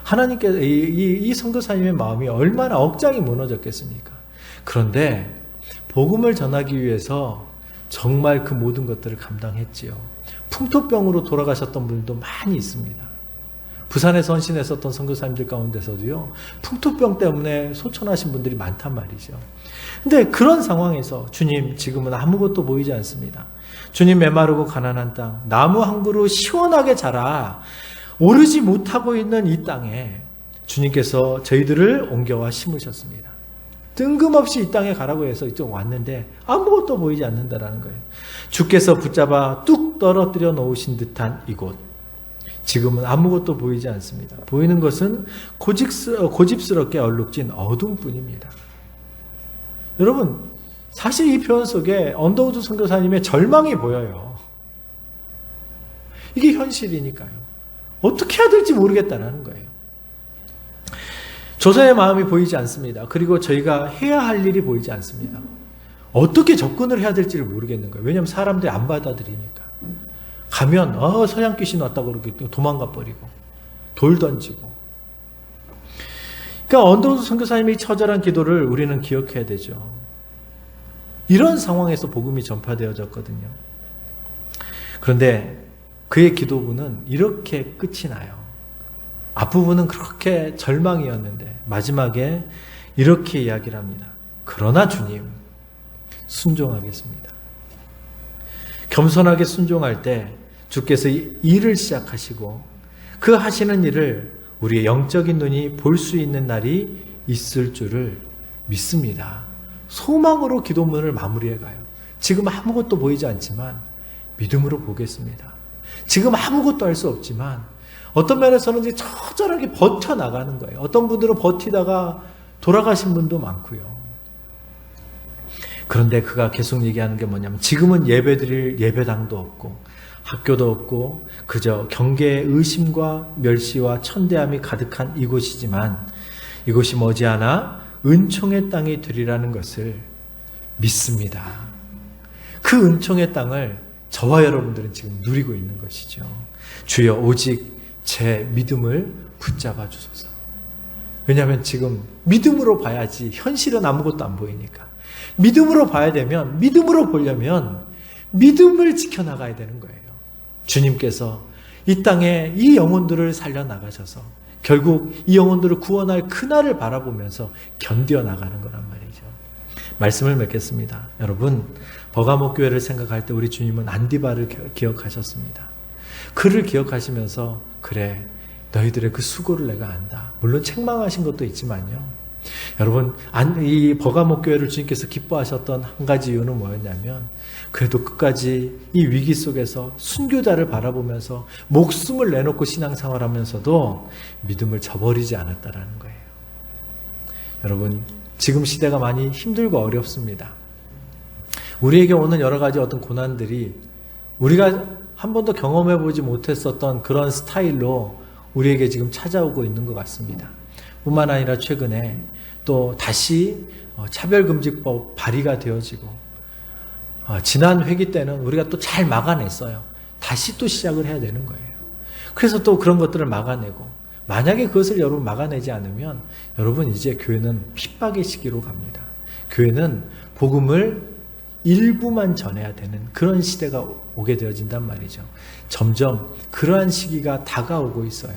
하나님께서 이 선교사님의 마음이 얼마나 억장이 무너졌겠습니까? 그런데 복음을 전하기 위해서 정말 그 모든 것들을 감당했지요. 풍토병으로 돌아가셨던 분들도 많이 있습니다. 부산에 헌신했었던 선교사님들 가운데서도요, 풍토병 때문에 소천하신 분들이 많단 말이죠. 근데 그런 상황에서 주님, 지금은 아무것도 보이지 않습니다. 주님, 메마르고 가난한 땅, 나무 한 그루 시원하게 자라 오르지 못하고 있는 이 땅에 주님께서 저희들을 옮겨와 심으셨습니다. 뜬금없이 이 땅에 가라고 해서 이쪽 왔는데 아무것도 보이지 않는다라는 거예요. 주께서 붙잡아 뚝 떨어뜨려 놓으신 듯한 이곳, 지금은 아무것도 보이지 않습니다. 보이는 것은 고집스럽게 얼룩진 어둠뿐입니다. 여러분, 사실 이 표현 속에 언더우드 선교사님의 절망이 보여요. 이게 현실이니까요. 어떻게 해야 될지 모르겠다는 거예요. 조선의 마음이 보이지 않습니다. 그리고 저희가 해야 할 일이 보이지 않습니다. 어떻게 접근을 해야 될지를 모르겠는 거예요. 왜냐하면 사람들이 안 받아들이니까. 가면 서양 귀신 왔다고 그렇게 도망가 버리고 돌 던지고. 그러니까 언더우드 선교사님의 처절한 기도를 우리는 기억해야 되죠. 이런 상황에서 복음이 전파되어졌거든요. 그런데 그의 기도문은 이렇게 끝이 나요. 앞부분은 그렇게 절망이었는데 마지막에 이렇게 이야기를 합니다. 그러나 주님, 순종하겠습니다. 겸손하게 순종할 때 주께서 일을 시작하시고 그 하시는 일을 우리의 영적인 눈이 볼 수 있는 날이 있을 줄을 믿습니다. 소망으로 기도문을 마무리해 가요. 지금 아무것도 보이지 않지만 믿음으로 보겠습니다. 지금 아무것도 할 수 없지만 어떤 면에서는 이제 처절하게 버텨나가는 거예요. 어떤 분들은 버티다가 돌아가신 분도 많고요. 그런데 그가 계속 얘기하는 게 뭐냐면, 지금은 예배드릴 예배당도 없고 학교도 없고 그저 경계의 의심과 멸시와 천대함이 가득한 이곳이지만 이곳이 머지않아 은총의 땅이 되리라는 것을 믿습니다. 그 은총의 땅을 저와 여러분들은 지금 누리고 있는 것이죠. 주여, 오직 제 믿음을 붙잡아 주소서. 왜냐하면 지금 믿음으로 봐야지 현실은 아무것도 안 보이니까. 믿음으로 봐야 되면, 믿음으로 보려면 믿음을 지켜나가야 되는 거예요. 주님께서 이 땅에 이 영혼들을 살려나가셔서 결국 이 영혼들을 구원할 그날을 바라보면서 견뎌나가는 거란 말이죠. 말씀을 맺겠습니다. 여러분, 버가모 교회를 생각할 때 우리 주님은 안디바를 기억하셨습니다. 그를 기억하시면서 그래, 너희들의 그 수고를 내가 안다. 물론 책망하신 것도 있지만요. 여러분, 이 버가모 교회를 주님께서 기뻐하셨던 한 가지 이유는 뭐였냐면 그래도 끝까지 이 위기 속에서 순교자를 바라보면서 목숨을 내놓고 신앙생활하면서도 믿음을 저버리지 않았다라는 거예요. 여러분, 지금 시대가 많이 힘들고 어렵습니다. 우리에게 오는 여러 가지 어떤 고난들이 우리가 한 번도 경험해보지 못했었던 그런 스타일로 우리에게 지금 찾아오고 있는 것 같습니다. 뿐만 아니라 최근에 또 다시 차별금지법 발의가 되어지고 지난 회기 때는 우리가 또 잘 막아냈어요. 다시 또 시작을 해야 되는 거예요. 그래서 또 그런 것들을 막아내고 만약에 그것을 여러분 막아내지 않으면 여러분 이제 교회는 핍박의 시기로 갑니다. 교회는 복음을 일부만 전해야 되는 그런 시대가 오게 되어진단 말이죠. 점점 그러한 시기가 다가오고 있어요.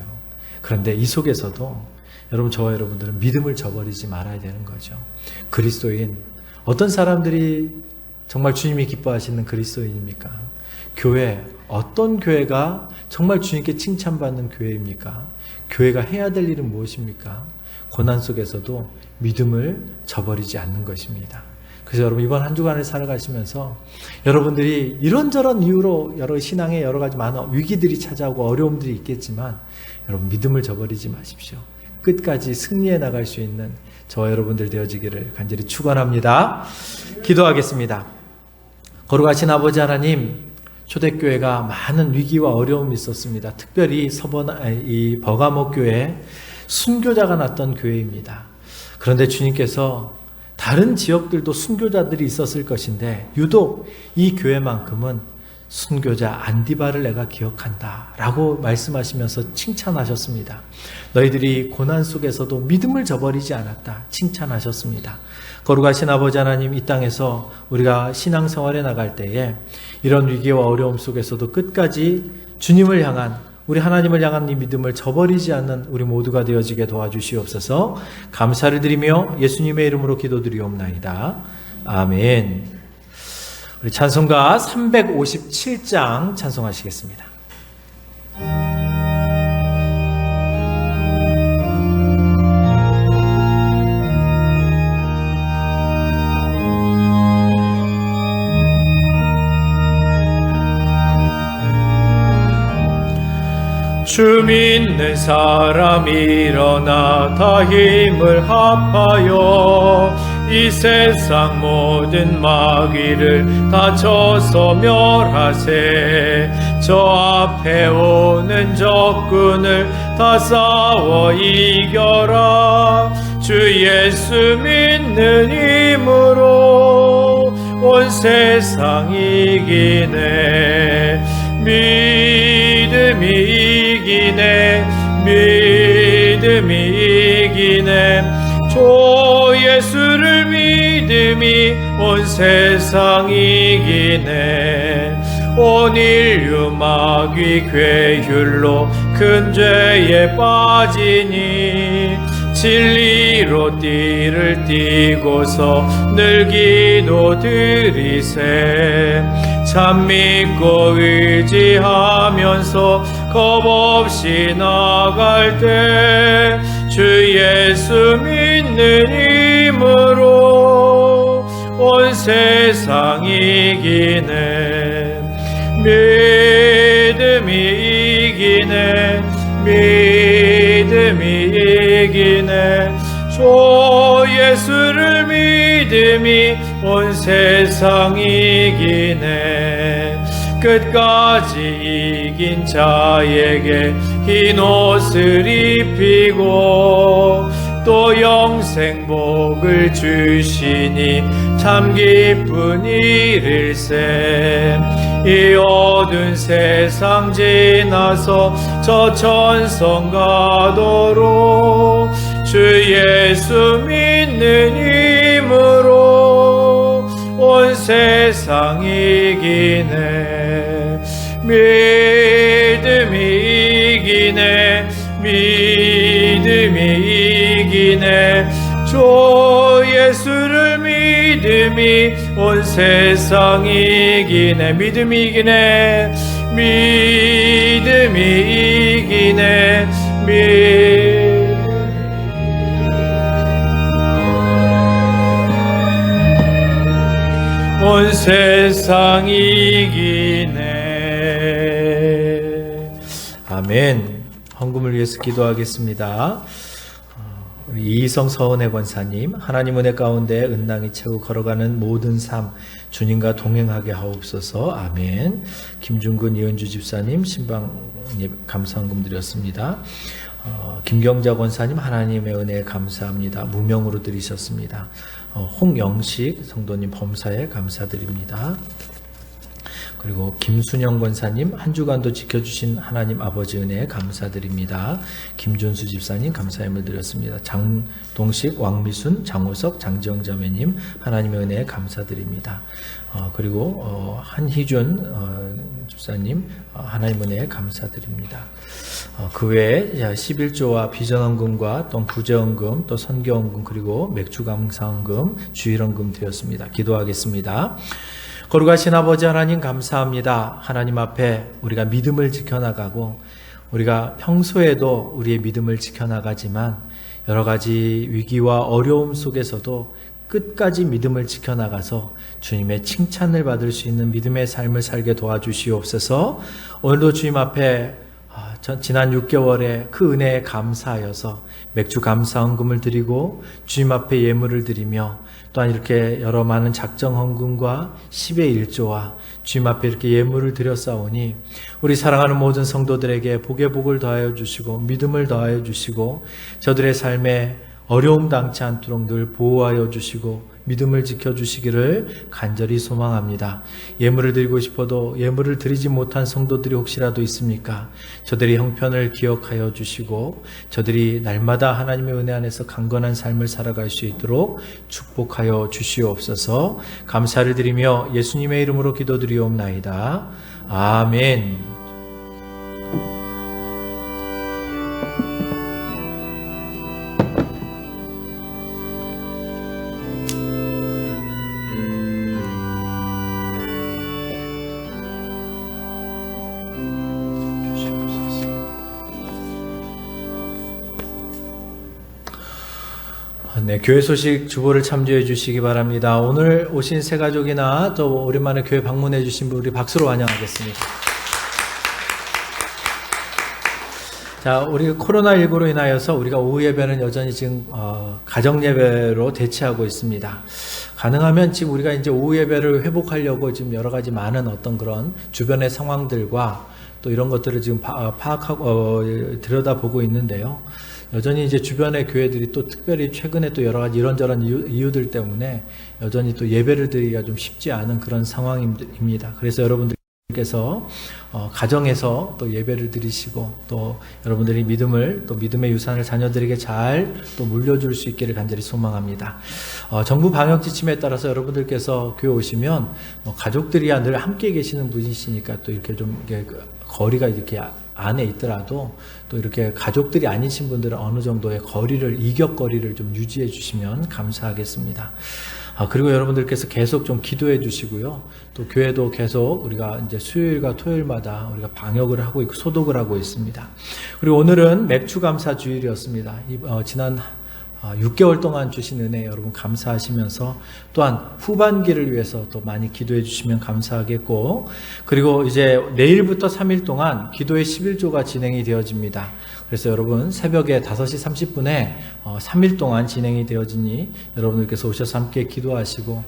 그런데 이 속에서도 여러분, 저와 여러분들은 믿음을 저버리지 말아야 되는 거죠. 그리스도인, 어떤 사람들이 정말 주님이 기뻐하시는 그리스도인입니까? 교회, 어떤 교회가 정말 주님께 칭찬받는 교회입니까? 교회가 해야 될 일은 무엇입니까? 고난 속에서도 믿음을 저버리지 않는 것입니다. 그래서 여러분, 이번 한 주간을 살아가시면서 여러분들이 이런저런 이유로 여러 신앙에 여러 가지 많은 위기들이 찾아오고 어려움들이 있겠지만 여러분, 믿음을 저버리지 마십시오. 끝까지 승리해 나갈 수 있는 저와 여러분들 되어지기를 간절히 축원합니다. 기도하겠습니다. 거룩하신 아버지 하나님, 초대교회가 많은 위기와 어려움이 있었습니다. 특별히 이 버가모 교회 순교자가 났던 교회입니다. 그런데 주님께서 다른 지역들도 순교자들이 있었을 것인데 유독 이 교회만큼은 순교자 안디바를 내가 기억한다 라고 말씀하시면서 칭찬하셨습니다. 너희들이 고난 속에서도 믿음을 저버리지 않았다 칭찬하셨습니다. 거룩하신 아버지 하나님, 이 땅에서 우리가 신앙생활에 나갈 때에 이런 위기와 어려움 속에서도 끝까지 주님을 향한, 우리 하나님을 향한 이 믿음을 저버리지 않는 우리 모두가 되어지게 도와주시옵소서. 감사를 드리며 예수님의 이름으로 기도드리옵나이다. 아멘. 우리 찬송가 357장 찬송하시겠습니다. 주 믿는 사람 일어나 다 힘을 합하여 이 세상 모든 마귀를 다 쳐서 멸하세. 저 앞에 오는 적군을 다 싸워 이겨라. 주 예수 믿는 힘으로 온 세상 이기네. 믿음이 이기네. 믿음이 이기네. 주 예수를 믿음이 온 세상 이기네. 온 인류 마귀 괴율로 큰 죄에 빠지니 진리로 띠를 띠고서 늘 기도드리세. 참 믿고 의지하면서 겁없이 나갈 때 주 예수 믿는 힘으로 온 세상 이기네. 믿음이 이기네. 믿음이 이기네. 주 예수를 믿음이 온 세상 이기네. 끝까지 이긴 자에게 흰 옷을 입히고 또 영생복을 주시니 참 기쁜 일일세. 이 어두운 세상 지나서 저 천성 가도록 주 예수 믿는 힘으로 온 세상 이기네. 믿음이 이기네. 믿음이 이기네. 주 주 예수를 믿음이 온 세상 이기네. 믿음이 이기네. 믿음이 이기네. 온 세상 이기네. 아멘. 헌금을 위해서 기도하겠습니다. 우리 이희성 서은혜 권사님, 하나님 은혜 가운데 은낭이 채우 걸어가는 모든 삶 주님과 동행하게 하옵소서. 아멘. 김준근 이은주 집사님 신방 감사헌금 드렸습니다. 김경자 권사님 하나님의 은혜에 감사합니다. 무명으로 드리셨습니다. 홍영식 성도님 범사에 감사드립니다. 그리고 김순영 권사님 한 주간도 지켜주신 하나님 아버지 은혜에 감사드립니다. 김준수 집사님 감사함을 드렸습니다. 장동식, 왕미순, 장호석, 장지영 자매님 하나님의 은혜에 감사드립니다. 그리고 한희준 집사님 하나님 은혜에 감사드립니다. 그 외에 11조와 비전헌금과 또 부재헌금, 또 선교헌금, 그리고 맥주감사헌금, 주일헌금 드렸습니다. 기도하겠습니다. 거룩하신 아버지 하나님 감사합니다. 하나님 앞에 우리가 믿음을 지켜나가고 우리가 평소에도 우리의 믿음을 지켜나가지만 여러 가지 위기와 어려움 속에서도 끝까지 믿음을 지켜나가서 주님의 칭찬을 받을 수 있는 믿음의 삶을 살게 도와주시옵소서. 오늘도 주님 앞에 지난 6개월에 그 은혜에 감사하여서 맥주 감사헌금을 드리고 주님 앞에 예물을 드리며 또한 이렇게 여러 많은 작정헌금과 10의 1조와 주님 앞에 이렇게 예물을 드렸사오니 우리 사랑하는 모든 성도들에게 복의 복을 더하여 주시고 믿음을 더하여 주시고 저들의 삶에 어려움 당치 않도록 늘 보호하여 주시고 믿음을 지켜주시기를 간절히 소망합니다. 예물을 드리고 싶어도 예물을 드리지 못한 성도들이 혹시라도 있습니까? 저들의 형편을 기억하여 주시고 저들이 날마다 하나님의 은혜 안에서 강건한 삶을 살아갈 수 있도록 축복하여 주시옵소서. 감사를 드리며 예수님의 이름으로 기도드리옵나이다. 아멘. 네, 교회 소식 주보를 참조해 주시기 바랍니다. 오늘 오신 새 가족이나 또 오랜만에 교회 방문해 주신 분 우리 박수로 환영하겠습니다. 자, 우리 코로나19로 인하여서 우리가 오후 예배는 여전히 지금 가정 예배로 대체하고 있습니다. 가능하면 지금 우리가 이제 오후 예배를 회복하려고 지금 여러 가지 많은 어떤 그런 주변의 상황들과 또 이런 것들을 지금 파악하고 들여다보고 있는데요. 여전히 이제 주변의 교회들이 또 특별히 최근에 또 여러 가지 이런저런 이유들 때문에 여전히 또 예배를 드리기가 좀 쉽지 않은 그런 상황입니다. 그래서 여러분들께서 가정에서 또 예배를 드리시고 또 여러분들이 믿음을 또 믿음의 유산을 자녀들에게 잘 또 물려줄 수 있기를 간절히 소망합니다. 정부 방역 지침에 따라서 여러분들께서 교회 오시면 가족들이야 늘 함께 계시는 분이시니까 또 이렇게 좀 이렇게 거리가 이렇게 안에 있더라도 또 이렇게 가족들이 아니신 분들은 어느 정도의 거리를 이격거리를 좀 유지해 주시면 감사하겠습니다. 그리고 여러분들께서 계속 좀 기도해 주시고요. 또 교회도 계속 우리가 이제 수요일과 토요일마다 우리가 방역을 하고 있고 소독을 하고 있습니다. 그리고 오늘은 맥주 감사 주일이었습니다. 지난 6개월 동안 주신 은혜 여러분 감사하시면서 또한 후반기를 위해서 또 많이 기도해 주시면 감사하겠고, 그리고 이제 내일부터 3일 동안 기도의 11조가 진행이 되어집니다. 그래서 여러분 새벽에 5시 30분에 3일 동안 진행이 되어지니 여러분들께서 오셔서 함께 기도하시고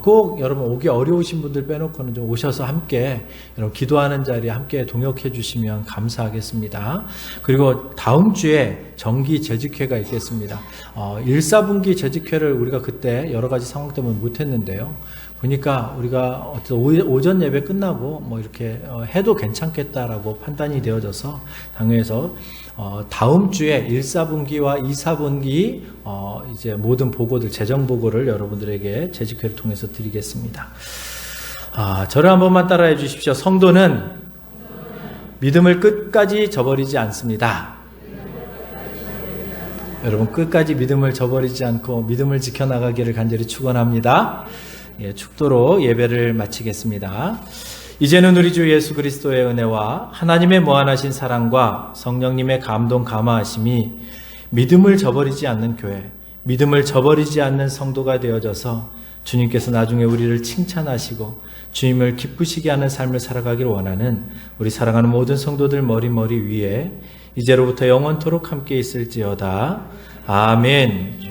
꼭 여러분 오기 어려우신 분들 빼놓고는 좀 오셔서 함께 여러분 기도하는 자리에 함께 동역해 주시면 감사하겠습니다. 그리고 다음 주에 정기 재직회가 있겠습니다. 1, 4분기 재직회를 우리가 그때 여러 가지 상황 때문에 못했는데요. 보니까 우리가 오전 예배 끝나고 뭐 이렇게 해도 괜찮겠다라고 판단이 되어져서 당회에서 다음 주에 1, 4분기와 2, 4분기 이제 모든 보고들, 재정 보고를 여러분들에게 재직회를 통해서 드리겠습니다. 저를 한 번만 따라해 주십시오. 성도는 믿음을 끝까지 저버리지 않습니다. 여러분 끝까지 믿음을 저버리지 않고 믿음을 지켜나가기를 간절히 축원합니다. 축도로 예배를 마치겠습니다. 이제는 우리 주 예수 그리스도의 은혜와 하나님의 무한하신 사랑과 성령님의 감동 감화하심이 믿음을 저버리지 않는 교회, 믿음을 저버리지 않는 성도가 되어져서 주님께서 나중에 우리를 칭찬하시고 주님을 기쁘시게 하는 삶을 살아가길 원하는 우리 사랑하는 모든 성도들 머리 위에 이제로부터 영원토록 함께 있을지어다. 아멘.